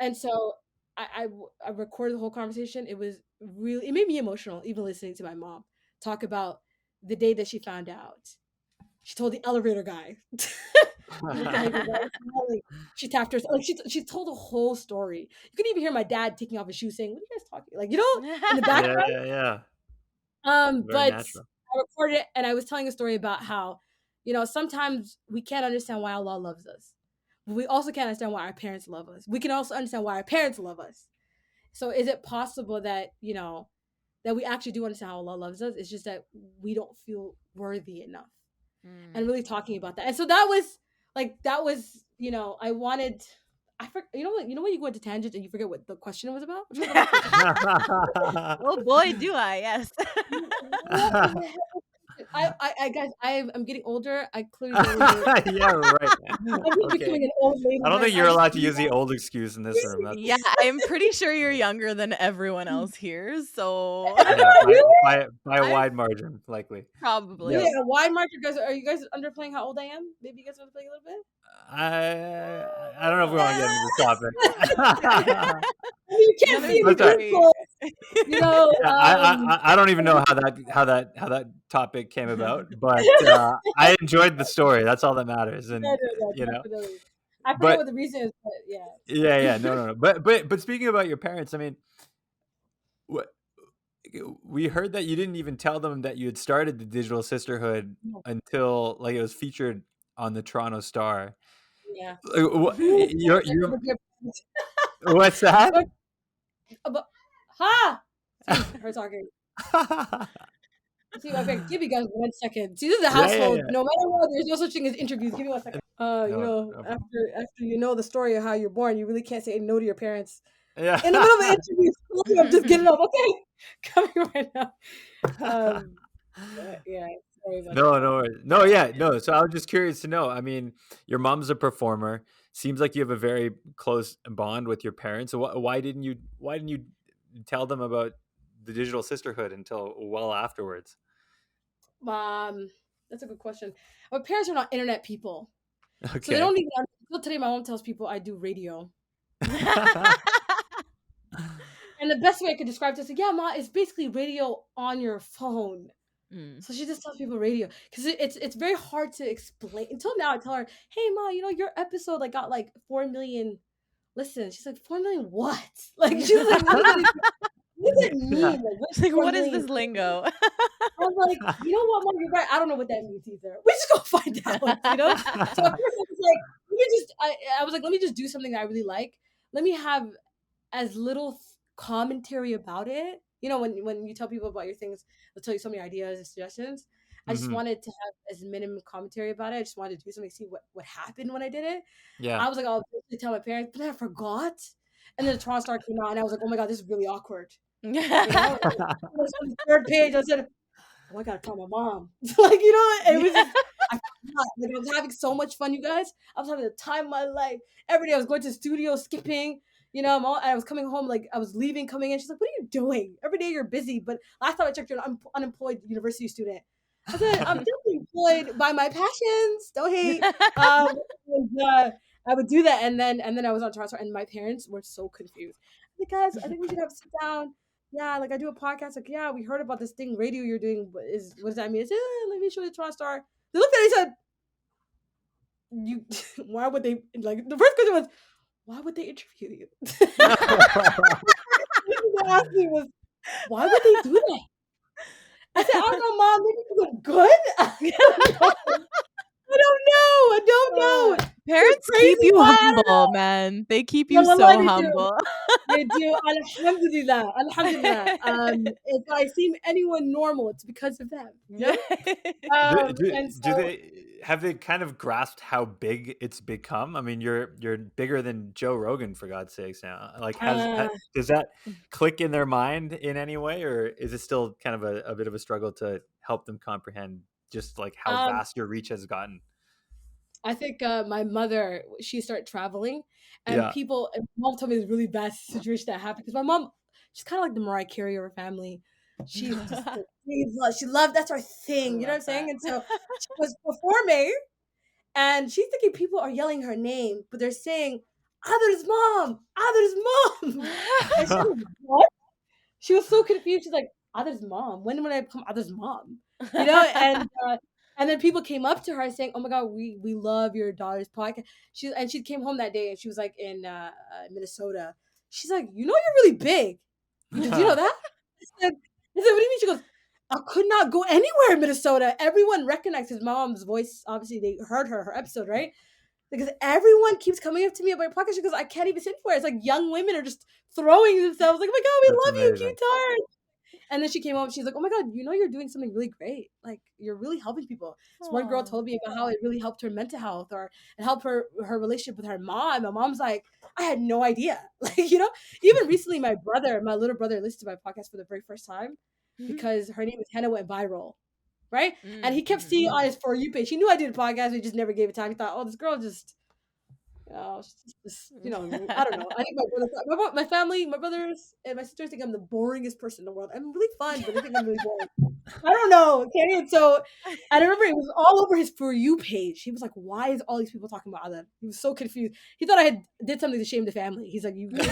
And so I recorded the whole conversation. It made me emotional, even listening to my mom talk about the day that she found out. She told the elevator guy. She tapped her. Like she told the whole story. You can even hear my dad taking off his shoes, saying, "What are you guys talking?" Like in the background. Yeah. But natural. I recorded it, and I was telling a story about how, sometimes we can't understand why Allah loves us, but we also can't understand why our parents love us. We can also understand why our parents love us. So is it possible that that we actually do understand how Allah loves us? It's just that we don't feel worthy enough. And really talking about that. And so that was, I wanted, you know what, you go into tangents and you forget what the question was about? Oh boy, do I, yes. I guys, I'm getting older. I clearly don't yeah, right. I'm becoming an old lady. I don't think you're allowed to use the old excuse in this room. Yeah, I'm pretty sure you're younger than everyone else here. So by a wide margin, likely. Probably. Yeah, a wide margin. Guys, are you guys underplaying how old I am? Maybe you guys want to play a little bit. I don't know if we want to get into the topic. You can't see the people. I don't even know how that topic came about, but I enjoyed the story. That's all that matters. And I forget what the reason is, but yeah. Yeah, no. But speaking about your parents, I mean, we heard that you didn't even tell them that you had started the Digital Sisterhood until like it was featured on the Toronto Star. Yeah. What's that? Her talking. See, okay, give you guys 1 second. See, this is a household. Yeah. No matter what, there's no such thing as interviews. Give me 1 second. After the story of how you're born, you really can't say no to your parents. Yeah. In the middle of an interview, I'm just getting up. Okay, coming right now. Yeah. No. So I was just curious to know. I mean, your mom's a performer. Seems like you have a very close bond with your parents. So why didn't you tell them about the Digital Sisterhood until well afterwards? That's a good question. My parents are not internet people. Okay. So they don't even. Until today, my mom tells people I do radio. And the best way I could describe this is, Ma, it's basically radio on your phone. So she just tells people radio because it's very hard to explain. Until now, I tell her, "Hey, Ma, your episode got 4 million listens." She's like, 4 million what? Like she's like, what does it mean? Like, what is this lingo? I was like, you know what, Mom, you're right. I don't know what that means either. We just go find out, So at first I was like, I was like, let me just do something that I really like. Let me have as little commentary about it. When you tell people about your things, they'll tell you so many ideas and suggestions. I just wanted to have as minimum commentary about it. I just wanted to do something, see what happened when I did it. Yeah. I was like, I'll tell my parents, but then I forgot. And then the Toronto Star came out, and I was like, oh my God, this is really awkward. On the third page, I said, oh, I gotta tell my mom. It was just, I was having so much fun, you guys. I was having the time of my life. Every day I was going to the studio, skipping. you know, I was coming home, like I was leaving, coming in. She's like, "What are you doing? Every day you're busy." But last time I checked, you're an unemployed university student. I said, "I'm definitely employed by my passions. Don't hate." I would do that, and then I was on Toronto, and my parents were so confused. Like, guys, I think we should have a sit down. Yeah, like I do a podcast. Like, yeah, we heard about this thing radio you're doing. What does that mean? I said, let me show you Toronto Star. They looked at it and said, "You, why would they?" Like the first question was, "Why would they interview you?" They asked me was, "Why would they do that?" I said, "I don't know, Mom. Maybe it was good." I don't know. Parents keep you humble, man. They keep you so humble. They do. Alhamdulillah. Alhamdulillah. If I seem anyone normal, it's because of them. You know? Have they kind of grasped how big it's become? I mean, you're bigger than Joe Rogan, for God's sakes now. Like, does that click in their mind in any way, or is it still kind of a bit of a struggle to help them comprehend just like how vast your reach has gotten? I think my mother, she started traveling, and mom told me this really bad situation that happened because my mom, she's kind of like the Mariah Carey of her family. She's just she loved, that's her thing, you know what I'm saying? And so she was performing, and she's thinking people are yelling her name, but they're saying, "Adar's mom, Adar's mom." And she was, what? She was so confused. She's like, "Adar's mom? When would I become Adar's mom?" You know, and then people came up to her saying, "Oh my God, we love your daughter's podcast." She came home that day and she was like in Minnesota. She's like, "You know, you're really big. Did you know that?" I said, "What do you mean?" She goes, "I could not go anywhere in Minnesota. Everyone recognized his mom's voice. Obviously, they heard her episode, right? Because everyone keeps coming up to me about your podcast." She goes, "I can't even sit anywhere. It's like young women are just throwing themselves like, oh my God, we love you, cute heart." And then she came home. She's like, "Oh my God, you know, you're doing something really great. Like, you're really helping people." So one girl told me about how it really helped her mental health, or it helped her relationship with her mom. My mom's like, "I had no idea." Like, you know, even recently, my little brother, listened to my podcast for the very first time because her name is Hannah, went viral, right? And he kept seeing on his For You page. He knew I did a podcast. He just never gave it time. He thought, "Oh, this girl just." You know, I don't know. I think my family, my brothers and my sisters think I'm the boringest person in the world. I'm really fun, but they think I'm really boring. I don't know. Okay, and so I remember it was all over his For You page. He was like, "Why is all these people talking about Adam?" He was so confused. He thought I did something to shame the family. He's like, "You." For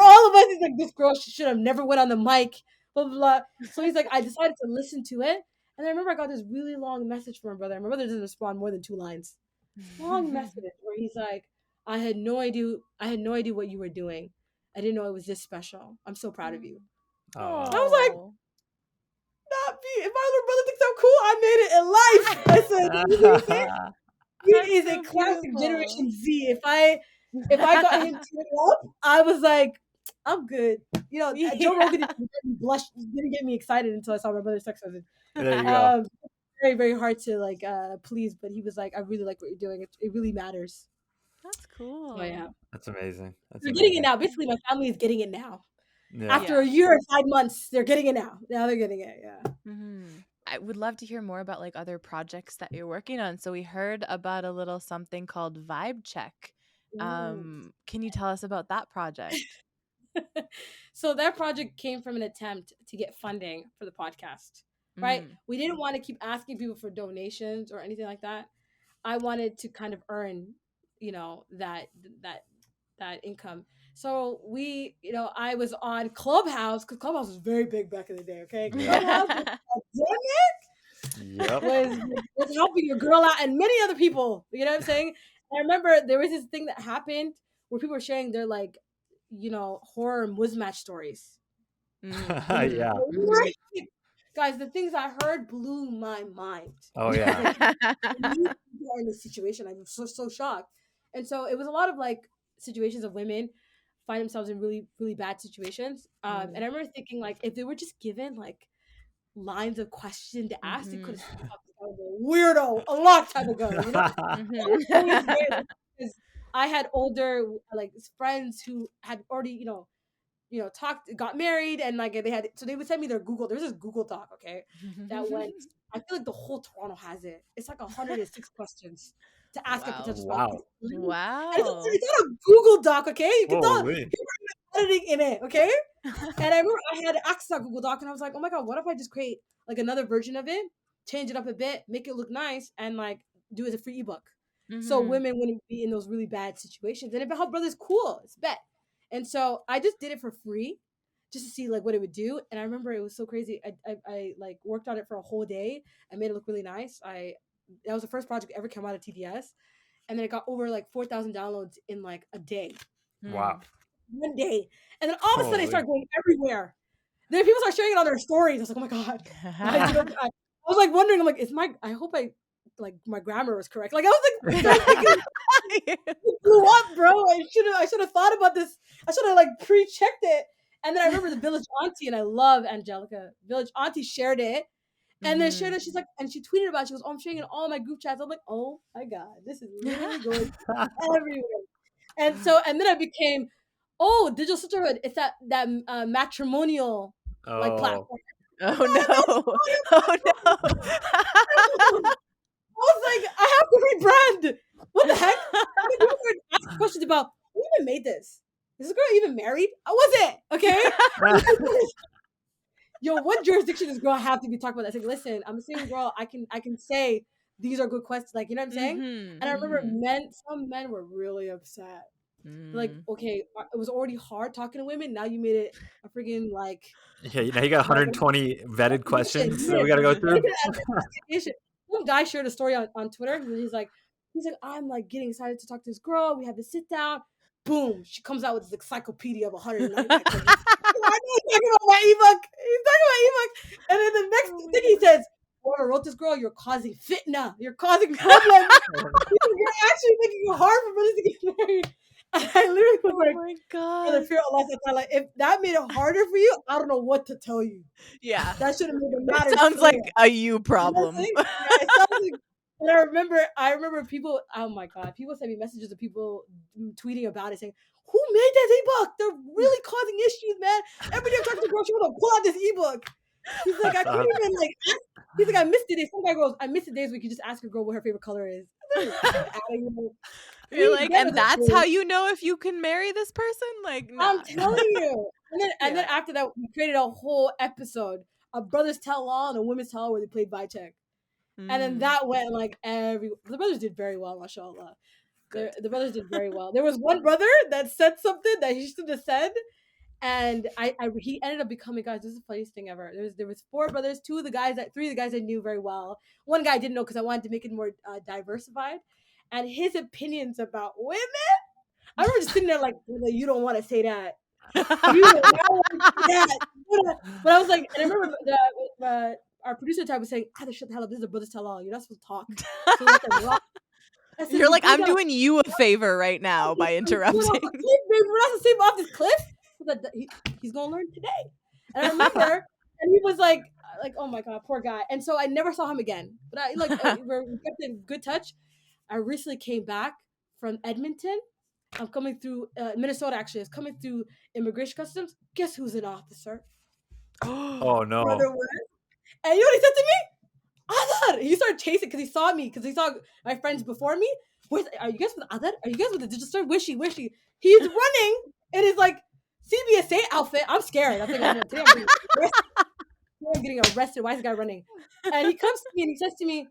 all of us, he's like, "This girl should have never went on the mic." Blah blah blah. So he's like, I decided to listen to it, and I remember I got this really long message from my brother. My brother doesn't respond more than 2 lines. Long message where he's like, I had no idea what you were doing. I didn't know it was this special. I'm so proud of you." Oh. I was like, not me. If my little brother thinks I'm cool, I made it in life. I said, he is a classic Generation Z. If I got him turned up, I was like, I'm good. You know, Joe Rogan didn't get me blush, didn't get me excited until I saw my brother's text message. There you go. Very, very hard to like please, but he was like, "I really like what you're doing. It really matters." That's cool. So yeah, That's amazing. they're getting it now. Basically, my family is getting it now. Yeah. After a year and 5 months, they're getting it now. Now they're getting it. Yeah. I would love to hear more about like other projects that you're working on. So we heard about a little something called Vibe Check. Can you tell us about that project? So that project came from an attempt to get funding for the podcast. Right? We didn't want to keep asking people for donations or anything like that. I wanted to kind of earn, you know, that income. So we, you know, I was on Clubhouse because Clubhouse was very big back in the day. Okay, Clubhouse was helping your girl out and many other people. You know what I'm saying? I remember there was this thing that happened where people were sharing their like, you know, horror Muzmatch stories. Yeah. Guys, the things I heard blew my mind. Oh yeah. In this situation, I was so shocked. And so it was a lot of like situations of women find themselves in really, really bad situations. And I remember thinking like, if they were just given like lines of question to ask, they could have a weirdo a long time ago. You know? Because I had older like friends who had already, you know, got married, and like they would send me their Google. There's this Google Doc, okay, that went. I feel like the whole Toronto has it. It's like 106 questions. to ask a potential spouse. Wow. Wow. And it's not a Google Doc, okay? You can tell Holy. editing in it, okay? And I remember I had access to that Google Doc, and I was like, oh my god, what if I just create like another version of it, change it up a bit, make it look nice, and like do it as a free ebook, so women wouldn't be in those really bad situations. And if it helped brothers, cool, it's bet. And so I just did it for free, just to see like what it would do. And I remember it was so crazy. I like worked on it for a whole day. I made it look really nice. That was the first project ever come out of TDS, and then it got over like 4,000 downloads in like a day. Wow. One day, and then all of a sudden it started going everywhere. Then people start sharing it on their stories. I was like, oh my god. Like, I was like wondering, I'm like, I hope my grammar was correct. Like I was like it blew up, bro. I should have thought about this. I should have like pre-checked it. And then I remember the Village Auntie, and I love Angelica. Village Auntie shared it. And then shared it. She's like, and she tweeted about it. She goes, oh, I'm sharing it in all my group chats. I'm like, oh my god, this is really going everywhere. And then I became, Digital Sisterhood. It's that matrimonial like platform. Oh no! Oh no! I was like, I have to rebrand. What the heck? And people started asking questions about who even made this. Is this girl even married? I wasn't. Okay. Yo, what jurisdiction does girl have to be talking about that? I said, listen, I'm a single girl. I can say these are good questions. Like, you know what I'm saying? And I remember some men were really upset. Like, okay, it was already hard talking to women. Now you made it a freaking like. Yeah, now you got 120 vetted questions that we got to go through. Some guy shared a story on Twitter. He's like, I'm like getting excited to talk to this girl. We have to sit down. Boom, she comes out with this encyclopedia of 199 questions. He's talking about my ebook. And then the next thing he says, whoever wrote this girl, you're causing fitna. You're causing problems. You're actually making it hard for brothers to get married. And I literally was like, oh my god! Like, if that made it harder for you, I don't know what to tell you. Yeah, that should have made it matter. It sounds like a you problem. It sounds like, and I remember people. Oh my god, people sent me messages of people tweeting about it, saying, "Who made this ebook? They're really causing issues, man. Every day I'm talking to a girl, she want to pull out this ebook." He's like, I couldn't even like. He's like, I missed it. Some guy goes, I missed the days where you could just ask a girl what her favorite color is. You're like, and that's how you know if you can marry this person? Like, nah. I'm telling you. And then after that, we created a whole episode, a brothers tell all and a women's tell all, where they played vibe check. And then that went like the brothers did very well, mashallah. The brothers did very well. There was one brother that said something that he shouldn't have said. And he ended up becoming, guys, this is the funniest thing ever. There was 4 brothers, 3 of the guys I knew very well. One guy I didn't know because I wanted to make it more diversified. And his opinions about women, I remember just sitting there like, you don't want to say that. You don't want to say that. But I was like, and I remember our producer type was saying, shut the hell up, this is a brother's tell all. You're not supposed to talk. So said, you're like, I'm doing you a favor right now by interrupting. We're not to save off this cliff. He's gonna learn today. And I remember, and he was like, oh my god, poor guy. And so I never saw him again. But we kept in good touch. I recently came back from Edmonton. I'm coming through Minnesota. Actually, I was coming through immigration customs. Guess who's an officer? Oh no! Brother West. And you know what he said to me? Adar. He started chasing because he saw me, because he saw my friends before me. Are you guys with Adar? Are you guys with the Digital Sisterhood? Wishy. He's running in his like CBSA outfit. I'm scared. I'm thinking, today I'm getting arrested. Why is this guy running? And he comes to me and he says to me,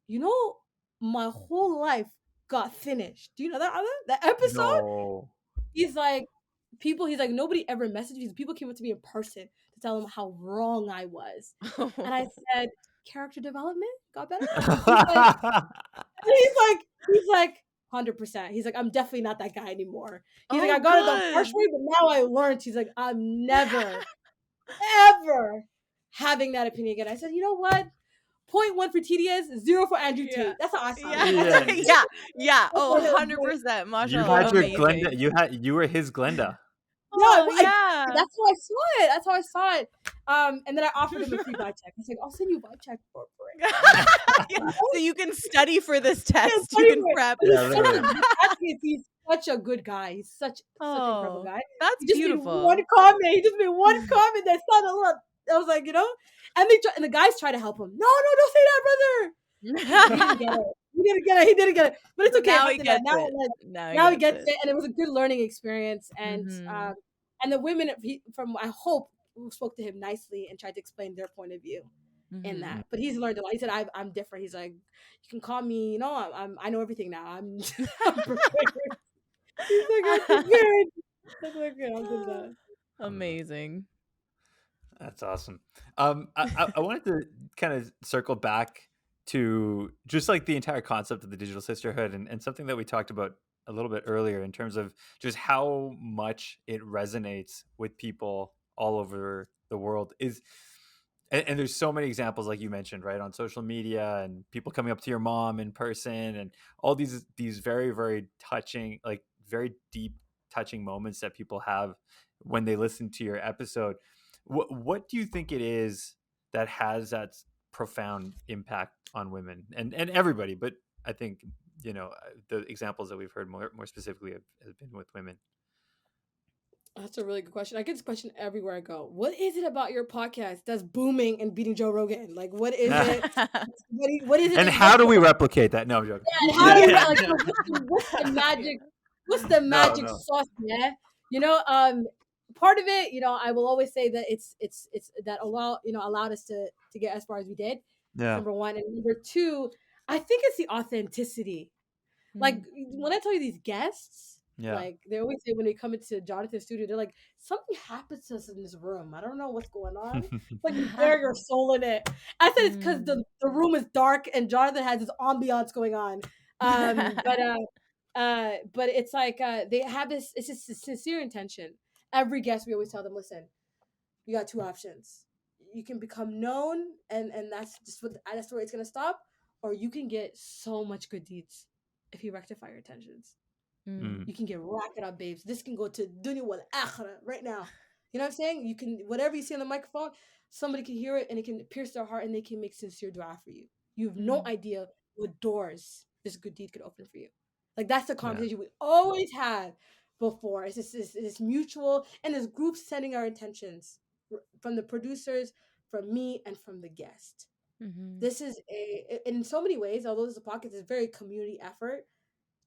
you know, my whole life got finished. Do you know that episode? No. He's like, nobody ever messaged me. People came up to me in person to tell him how wrong I was. And I said, character development got better. He's like 100%. He's like, I'm definitely not that guy anymore. He's like, I got it the harsh way, but now I learned. He's like, I'm never, ever having that opinion again. I said, you know what? 0.1 for TDS, 0 for Andrew Tate. That's how I saw it. Yeah. Oh, 100%. Mashallah. You had your Glenda. You were his Glenda. Yeah. That's how I saw it. And then I offered him a free vibe check. He's like, I'll send you a vibe check for free. So you can study for this test. You can prep. He's such a good guy. He's such an incredible guy. That's beautiful. He just made one comment that sounded a little. I was like, you know, and the guys try to help him. No, don't say that, brother. He didn't get it. He didn't get it. But it's okay. Now he Alhamdulillah. gets Now, it. like, Now now he gets gets it, and it was a good learning experience. Mhm. And the women from I hope who spoke to him nicely and tried to explain their point of view in Mhm. that. But he's learned a lot. He said, I'm different. He's like, you can call me, I know everything now. I'm prepared. He's like, I'm prepared. I was like, yeah, I'll do that. Amazing. That's awesome. I wanted to kind of circle back to just like the entire concept of the digital sisterhood and something that we talked about a little bit earlier in terms of just how much it resonates with people all over the world is and there's so many examples like you mentioned, right, on social media and people coming up to your mom in person and all these very, very touching, like very deep touching moments that people have when they listen to your episode. What do you think it is that has that profound impact on women and everybody? But I think the examples that we've heard more specifically have been with women. That's a really good question. I get this question everywhere I go. What is it about your podcast that's booming and beating Joe Rogan? Like, what is it? What is it? And how do we replicate that? No, I'm joking. And how do you like? What's the magic? What's the magic No. sauce? Yeah, part of it. I will always say that it's that allowed us to get as far as we did. Yeah. Number one, and number two, I think it's the authenticity. Like when I tell you these guests, Yeah. like they always say when they come into Jonathan's studio, they're like, something happens to us in this room. I don't know what's going on. Like you bear your soul in it. I said it's because the room is dark and Jonathan has this ambiance going on. But it's like they have this. It's just a sincere intention. Every guest, we always tell them, listen, you got two options. You can become known, and that's just that's where it's gonna stop, or you can get so much good deeds if you rectify your intentions. You can get rocket up, babes. This can go to dunya wal akhirah right now. You know what I'm saying? You can, whatever you say on the microphone, somebody can hear it and it can pierce their heart and they can make sincere dua for you. You have no idea what doors this good deed could open for you. Like that's the conversation we always had before. It's just it's mutual, and there's groups sending our intentions from the producers, from me, and from the guest. This is in so many ways, although this is a podcast, it's a very community effort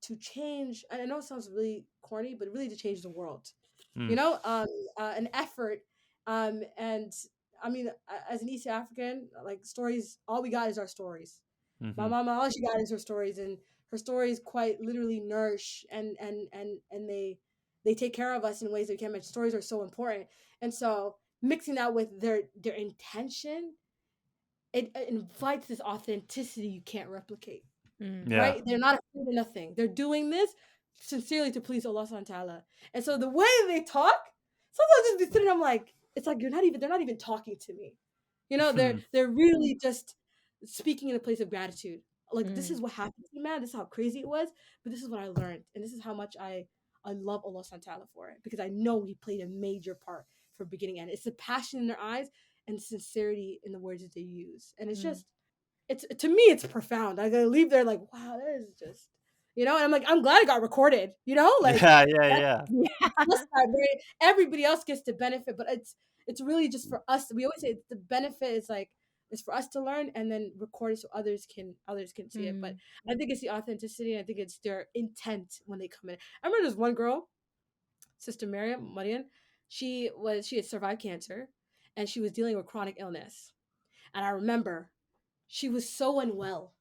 to change. I know it sounds really corny, but really to change the world. An effort. And I mean, as an East African, like stories, all we got is our stories. My mama, all she got is her stories, and her stories quite literally nourish and they take care of us in ways that we can't imagine. Stories are so important, and so mixing that with their intention, it invites this authenticity you can't replicate. Right? They're not afraid of nothing. They're doing this sincerely to please Allah subhanahu wa ta'ala. And so the way they talk, sometimes I just be sitting, I'm like, it's like they're not even talking to me. They're really just speaking in a place of gratitude. Like this is what happened to me, man. This is how crazy it was, but this is what I learned. And this is how much I love Allah subhanahu wa ta'ala for it, because I know he played a major part from beginning to end. It's the passion in their eyes and sincerity in the words that they use. And it's just, it's, to me, it's profound. I gotta leave there like, wow, that is just, and I'm like, I'm glad it got recorded, like yeah. Everybody else gets to benefit, but it's really just for us. We always say the benefit is like, it's for us to learn and then record it so others can see it. But I think it's the authenticity. I think it's their intent when they come in. I remember there's one girl, Sister Mariam, she had survived cancer and she was dealing with chronic illness. And I remember she was so unwell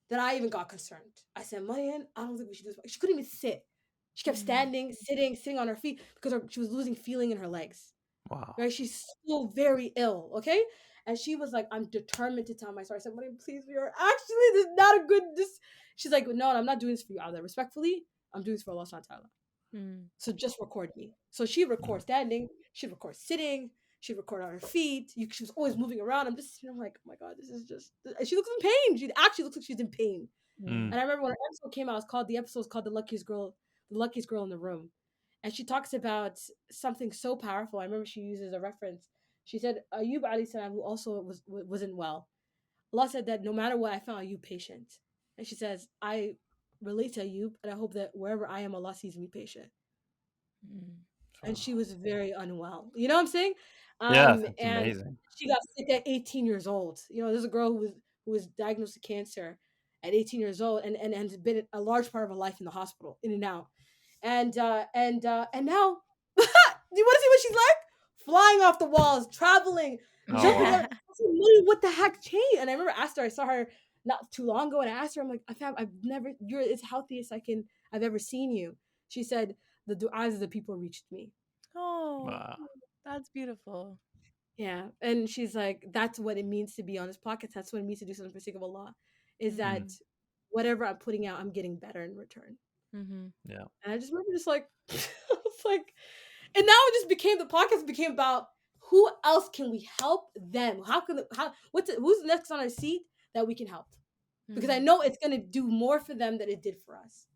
that I even got concerned. I said, Mariam, I don't think we should do this. She couldn't even sit. She kept standing, sitting on her feet because she was losing feeling in her legs. Wow. Right? She's still very ill, okay? And she was like, I'm determined to tell my story. I said, Mariam, please, this is not a good, She's like, no, I'm not doing this for you either. Respectfully, I'm doing this for Allah subhanahu wa ta'ala. So just record me. So she'd record standing, she'd record sitting, she'd record on her feet. She was always moving around. I'm like, oh my God, this is just, she looks in pain. She actually looks like she's in pain. And I remember when an episode came out, the episode was called The Luckiest Girl in the Room. And she talks about something so powerful. I remember she uses a reference. She said, Ayub alayhi salam, who also wasn't well, Allah said that no matter what, I found Ayub patient. And she says, I relate to Ayub, and I hope that wherever I am, Allah sees me patient. And she was very unwell. You know what I'm saying? Yeah, that's and amazing. she got sick at 18 years old. There's a girl who who was diagnosed with cancer at 18 years old and has been a large part of her life in the hospital, in and out. And now, you want to see what she's like? Flying off the walls, traveling, Oh, jumping wow. up. I said, "Mommy, what the heck changed?" And I remember I saw her not too long ago, and I asked her, I'm like, I've never, you're as healthiest I've ever seen you. She said, the du'as of the people reached me. Oh, Wow. that's beautiful. Yeah. And she's like, that's what it means to be on this podcast. That's what it means to do something for the sake of Allah, is that whatever I'm putting out, I'm getting better in return. Mm-hmm. Yeah. And I just remember just like, it's like, and now it just became, the podcast became about who else can we help them? Who's next on our seat that we can help? Because I know it's going to do more for them than it did for us.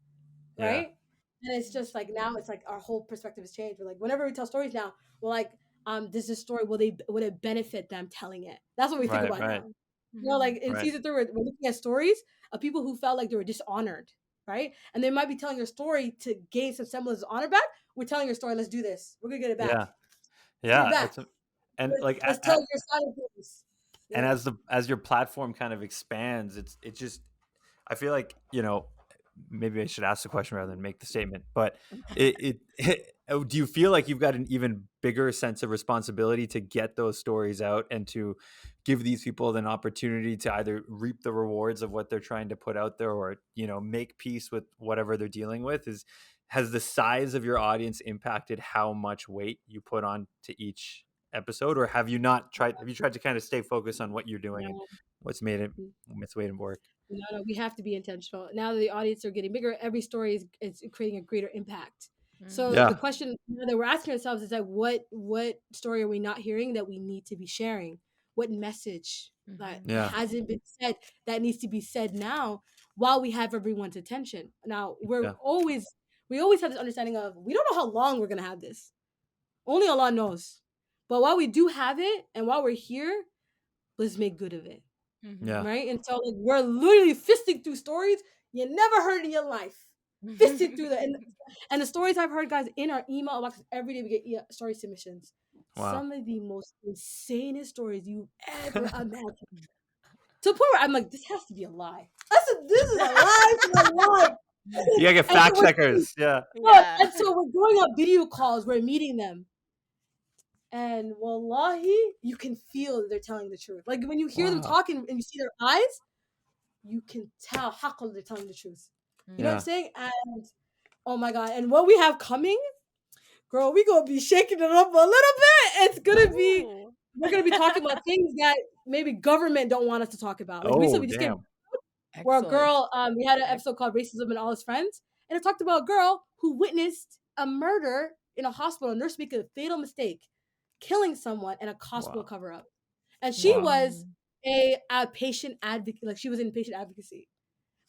Right. And it's just like, now it's like our whole perspective has changed. We're like, whenever we tell stories now, we're like, this is a story. Would it benefit them telling it? That's what we think about now. You know, like in season 3, we're looking at stories of people who felt like they were dishonored, right? And they might be telling their story to gain some semblance of honor back. We're telling your story. Let's do this. We're gonna get it back. Yeah. Get it back. And like let's tell your side of things. And as your platform kind of expands, it just, I feel like, maybe I should ask the question rather than make the statement, but do you feel like you've got an even bigger sense of responsibility to get those stories out and to give these people an opportunity to either reap the rewards of what they're trying to put out there, or, make peace with whatever they're dealing with? Has the size of your audience impacted how much weight you put on to each episode, or have you tried to kind of stay focused on what you're doing and what's made it work? No, we have to be intentional. Now that the audience are getting bigger, every story is creating a greater impact. So the question that we're asking ourselves is like, what story are we not hearing that we need to be sharing? What message that hasn't been said that needs to be said now while we have everyone's attention? Now we always have this understanding of, we don't know how long we're gonna have this. Only Allah knows. But while we do have it and while we're here, let's make good of it. Right? And so like, we're literally fisting through stories you never heard in your life. Fisting through that. And the stories I've heard, guys, in our email box, every day we get story submissions. Wow. Some of the most insanest stories you ever imagined. To the point where I'm like, this has to be a lie. This is a lie to a lie. You gotta get fact checkers. Yeah. And so we're going on video calls, we're meeting them. And wallahi, you can feel that they're telling the truth. Like when you hear them talking and you see their eyes, you can tell how they're telling the truth. You know what I'm saying? And oh my God. And what we have coming, girl, we gonna be shaking it up a little bit. It's gonna be, we're gonna be talking about things that maybe government don't want us to talk about. Like recently we just came where a girl, we had an episode called Racism and All His Friends, and it talked about a girl who witnessed a murder in a hospital, a nurse making a fatal mistake, killing someone, and a hospital cover up. And she was a patient advocate, like she was in patient advocacy.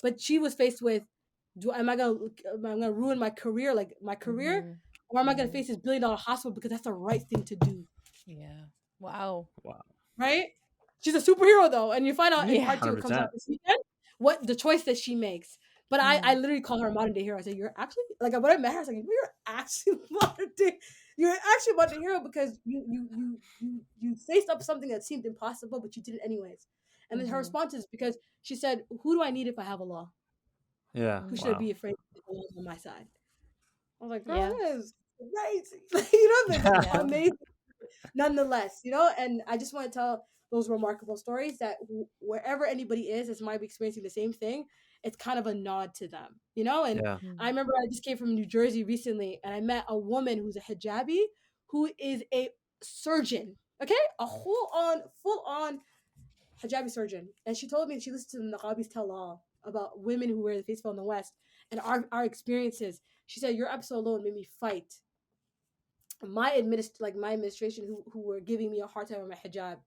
But she was faced with, am I gonna ruin my career, or am I gonna face this $1 billion hospital because that's the right thing to do? Yeah. Wow. Right? She's a superhero though, and you find out in part 2 it comes out this weekend what the choice that she makes. But I literally call her a modern day hero. I say, you're actually, like when I met her, I was like, you're actually modern day hero because you faced up something that seemed impossible, but you did it anyways. And then her response is, because she said, who do I need if I have Allah? Yeah. Who should I be afraid of Allah's on my side? I was like, girl, that is crazy. You know, that's amazing. Nonetheless, and I just want to tell those remarkable stories that wherever anybody is might be experiencing the same thing. It's kind of a nod to them, And I remember I just came from New Jersey recently, and I met a woman who's a hijabi, who is a surgeon, okay, a full-on hijabi surgeon, and she told me she listened to the Naqabis tell all about women who wear the face veil in the West and our experiences. She said, your episode alone made me fight my administration who were giving me a hard time on my hijab.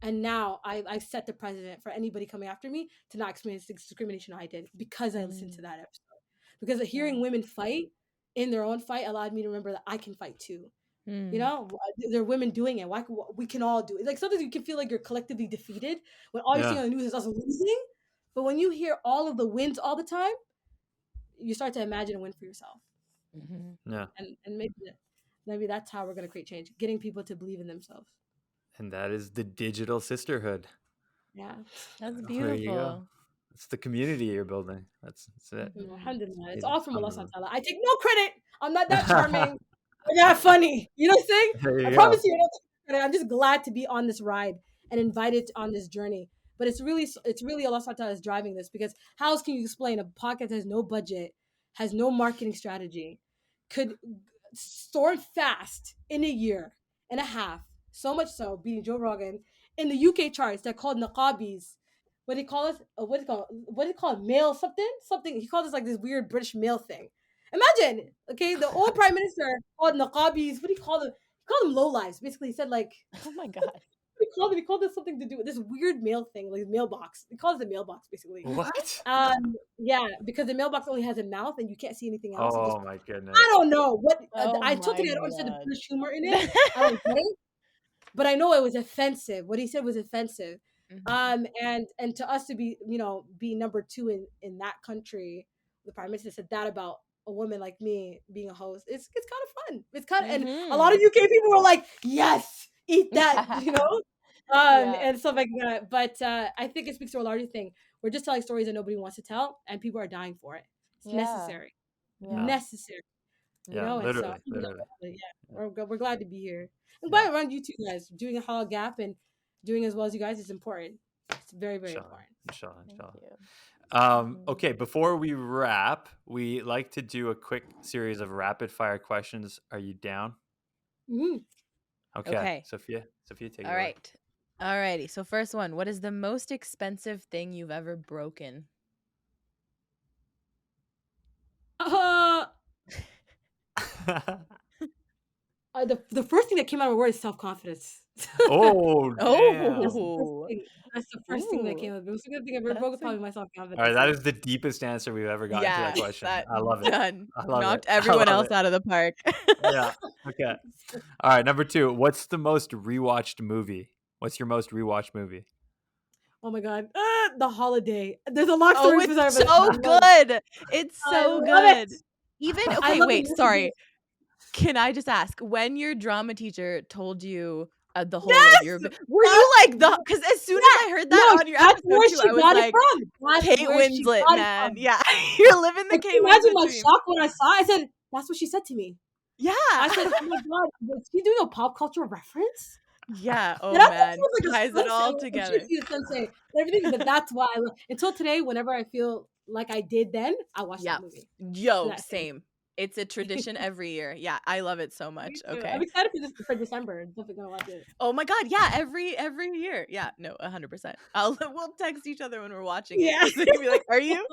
And now I've set the precedent for anybody coming after me to not experience the discrimination I did because I listened to that episode. Because hearing women fight in their own fight allowed me to remember that I can fight too. There are women doing it. We can all do it. Like sometimes you can feel like you're collectively defeated when all you're seeing on the news is us losing. But when you hear all of the wins all the time, you start to imagine a win for yourself. Yeah. And maybe that's how we're going to create change, getting people to believe in themselves. And that is the Digital Sisterhood. Yeah. That's There you go. beautiful. It's the community you're building. That's it. Mhm. Alhamdulillah. It's Yeah, all from Allah alhamdulillah. subhanahu wa ta'ala. I take no credit. I'm not that charming or that funny. You know what I'm saying? There I you promise go. you, I don't take credit. I'm just glad to be on this ride and invited on this journey. But it's really Allah subhanahu wa ta'ala is driving this, because how else can you explain a podcast that has no budget, has no marketing strategy, could soar fast in a year and a half, so much so beating Joe Rogan in the UK charts that called Naqabis. What do you call us? What do you call it? Male something. He called us like this weird British male thing. Imagine, okay, the old prime minister called Naqabis. What do you call them? He called them lowlives. Basically, he said like, Oh my god. he called it something to do with this weird mail thing, like mailbox. He calls it the mailbox, basically. What? Yeah, because the mailbox only has a mouth and you can't see anything else. It just, Oh my goodness. I don't know what. Oh I told my you I don't understand the God. British humor in it. I don't get it, but I know it was offensive. What he said was offensive. Mhm. And to us to be, be number 2 in that country, the prime minister said that about a woman like me being a host. It's kind of fun. It's kind of, and a lot of UK people were like, yes, eat that, Yeah. and stuff like that. But I think it speaks to a larger thing. We're just telling stories that nobody wants to tell, and people are dying for it. It's Yeah. necessary. Yeah. Necessary. Yeah, And so literally. we're glad to be here. I'm Yeah. glad around you two guys doing a Halal Gap and doing as well as you guys is important. It's very, very Inshallah. important. Thank you. Okay, before we wrap, we like to do a quick series of rapid fire questions. Are you down? Mhm. Okay. Sofia, take it All away. right. Alrighty. So first one, what is the most expensive thing you've ever broken? The first thing that came out of my word is self-confidence. Oh, damn. Oh. That's the first thing that Ooh. came out. The most good thing I've ever broken is probably my self-confidence. All right, that is the deepest answer we've ever gotten to Yeah, that question. that I love it. done. I love Knocked it. I everyone love else it. out of the park. Yeah. Okay. All right, number 2. What's the most rewatched movie? What's your most rewatched movie? Oh my god, The Holiday. There's a long Oh, story. it's beside it, but I so love it. good. It's I so love good. it. Even I okay, love wait, the sorry. messages. Can I just ask, when your drama teacher told you the whole Yes! of your were you like the because as soon as I heard that on your That's episode where too, she I was got like, it from. That's Kate where she Winslet, got it man. from. Yeah. You're living the Like, Kate can you imagine Winslet my dream. shock when I saw it? I said, that's what she said to me. Yeah. I said, oh my god, was she doing a pop culture reference? Yeah. Oh And I thought man. she was like Ties a it all sensei, together. she's a sensei, and everything. But that's why until today, whenever I feel like I did then, I watch that movie. Yo, That thing. same. It's a tradition every year. Yeah, I love it so much. I'm Okay. excited for December. I'm definitely gonna watch it. Oh my god, yeah, every year. Yeah, no, 100%. We'll text each other when we're watching it. Yeah. So you can be like, "Are you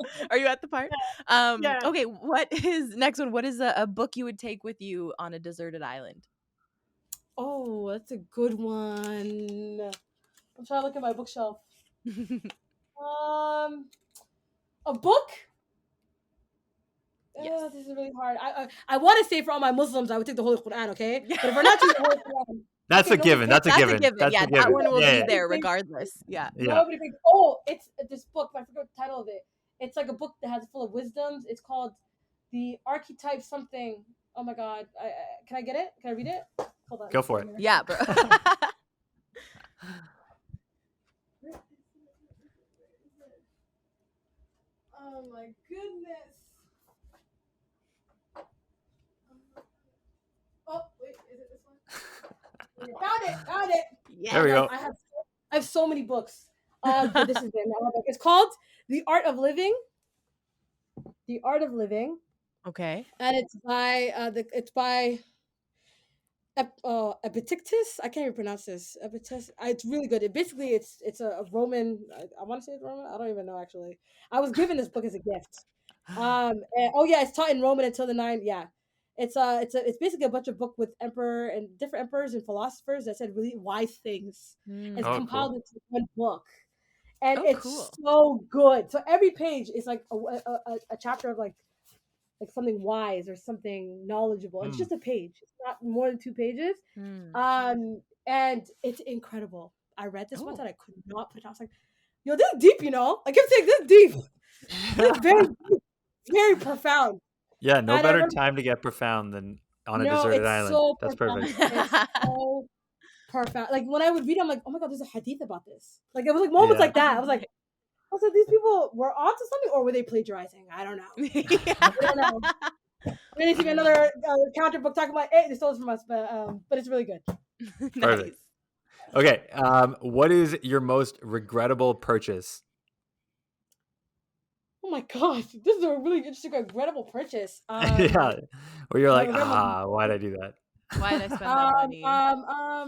at the park?" Yeah. Okay, what is next one? What is a book you would take with you on a deserted island? Oh, that's a good one. I'm trying to look at my bookshelf. A book? Yes. This is really hard. I want to say for all my Muslims, I would take the Holy Quran, okay? But if we're not choosing the Holy Quran, That's a given. That's a given. That's Yeah, a that given. one will Yeah. be there regardless. Yeah. Yeah. nobody thinks, oh, it's this book. I forgot the title of it. It's like a book that has full of wisdoms. It's called The Archetype something. Oh my God. Can I get it? Can I read it? Hold on. Go for it. Yeah, bro. Oh my goodness. Oh, wait, is it this one? Found it. Yeah. There we go. I have so many books. But this is it. It's called The Art of Living. The Art of Living. Okay. And it's by Epictetus. I can't even pronounce this. Epictetus. It's really good. It's a Roman. I want to say it's Roman. I don't even know actually. I was given this book as a gift. It's taught in Roman until the 9th. Yeah, it's basically a bunch of book with different emperors and philosophers that said really wise things. Mm. It's Oh, compiled cool. into one book, and Oh, it's cool. so good. So every page is like a chapter of like something wise or something knowledgeable. It's just a page. It's not more than 2 pages. Mm. And it's incredible. I read this once Oh. and I could not put it down. I was like, yo, this is deep, I kept saying this is deep. This is very deep, very profound. Yeah, no And I better remember- time to get profound than on a No, deserted it's island. so That's profound. perfect. It's so profound. Like when I would read, I'm like, oh my god, there's a hadith about this. Like it was like moments Yeah. like that. I was like, oh, so these people were onto something, or were they plagiarizing? I don't know. I don't know. I'm gonna see another counter book talking about, hey, they stole this from us, but it's really good. Nice. Perfect. Okay. What is your most regrettable purchase? Oh my gosh, this is a really interesting, regrettable purchase. Yeah. Where you're like, regrettable- why'd I do that? Why did I spend that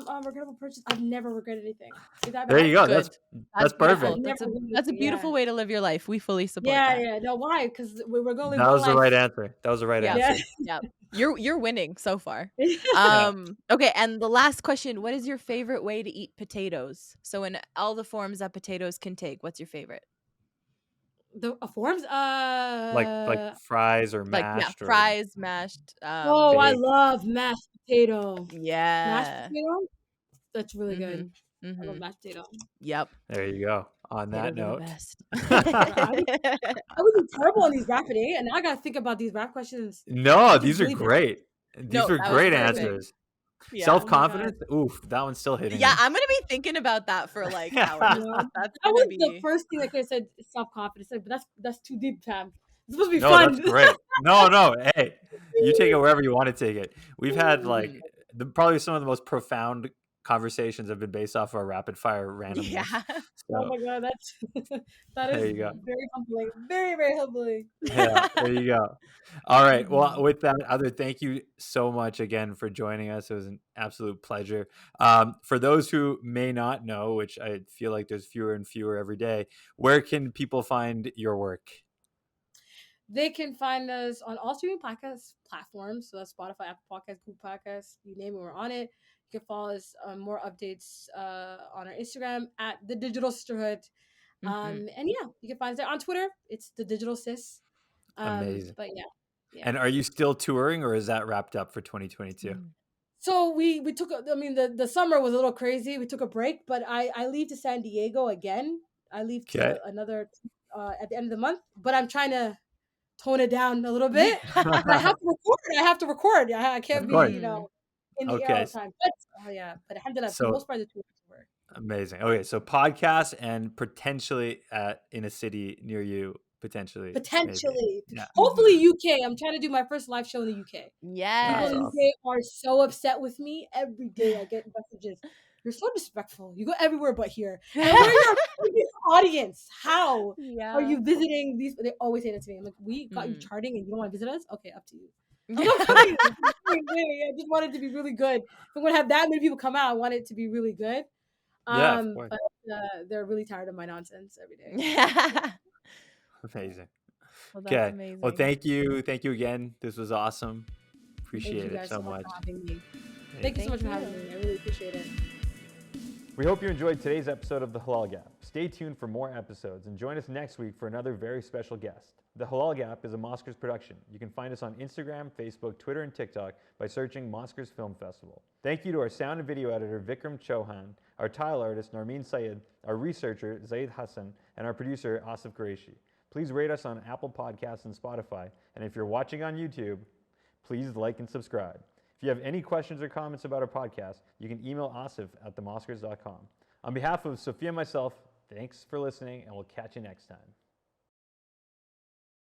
money? Regrettable purchase. I've never regretted anything. Is that There bad? you go. Good. That's beautiful. perfect. That's a beautiful way to live your life. We fully support that. Yeah. No, why? Because we're going to live That one was the life. right answer. That was the right Yeah. answer. Yeah. You're winning so far. Yeah. Okay, and the last question, what is your favorite way to eat potatoes? So in all the forms that potatoes can take, what's your favorite? The forms? Like fries or Like mashed fries, mashed. Oh, I baked. love mashed potato. Mashed Yeah. potato? That's really Mhm. good. I love Mhm. mashed potato. Yep. There you go. On that Potatoes are note. the best. I would be terrible on these rapid, and now I gotta think about these rap questions. No, Which is these are really bad. great. These No, were that was great perfect. answers. Yeah. Self-confidence? Oof, that one's still hitting Yeah, me. I'm gonna be thinking about that for like hours. You know? That's That gonna was be the first thing I could have said, self-confidence. But that's too deep, fam. It's supposed to be No, fun. that's great. No. Hey, you take it wherever you want to take it. We've had like probably some of the most profound conversations have been based off our rapid fire randomness. Yeah. Oh So my god, that there is you go. very humbling. Very, very humbling. Yeah, there you go. All right. Well, with that, Other, thank you so much again for joining us. It was an absolute pleasure. For those who may not know, which I feel like there's fewer and fewer every day, where can people find your work? They can find us on all streaming podcast platforms. So that's Spotify, Apple Podcasts, Google Podcasts, you name it, we're on it. You can follow us more updates on our Instagram at the Digital Sisterhood. And yeah, you can find us there on Twitter. It's the Digital Sis. Amazing. But yeah. And are you still touring, or is that wrapped up for 2022? So we took, the summer was a little crazy. We took a break, but I leave to San Diego again. I leave to another at the end of the month, but I'm trying to tone it down a little bit. But I have to record. I can't Of be, course. in the air all the time. But alhamdulillah, for the most part, the tour work. Amazing. Okay, so podcast and potentially in a city near you, potentially. Yeah. Hopefully UK. I'm trying to do my first live show in the UK. Yes. People in the UK are so upset with me. Every day I get messages. You're so disrespectful. You go everywhere but here. And we're your biggest audience. How are you visiting these? They always say that to me. I'm like, we got you charting and you don't want to visit us? Okay, up to you. I'm not coming. I just want it to be really good. If I'm going to have that many people come out, I want it to be really good. Yeah, of course. But they're really tired of my nonsense every day. Amazing. Well, that's Okay. amazing. Well, thank you. Thank you again. This was awesome. Thank Appreciate you it guys so much. for having me. Thank you so much for having me. I really appreciate it. We hope you enjoyed today's episode of The Halal Gap. Stay tuned for more episodes and join us next week for another very special guest. The Halal Gap is a Mosquers production. You can find us on Instagram, Facebook, Twitter, and TikTok by searching Mosquers Film Festival. Thank you to our sound and video editor, Chouhan, our tile artist, Narmeen Saiyed, our researcher, Zaid, Hassan, and our producer, Asif Quraishi. Please rate us on Apple Podcasts and Spotify. And if you're watching on YouTube, please like and subscribe. If you have any questions or comments about our podcast, you can email Asif at themosquers.com. On behalf of Sofia and myself, thanks for listening, and we'll catch you next time.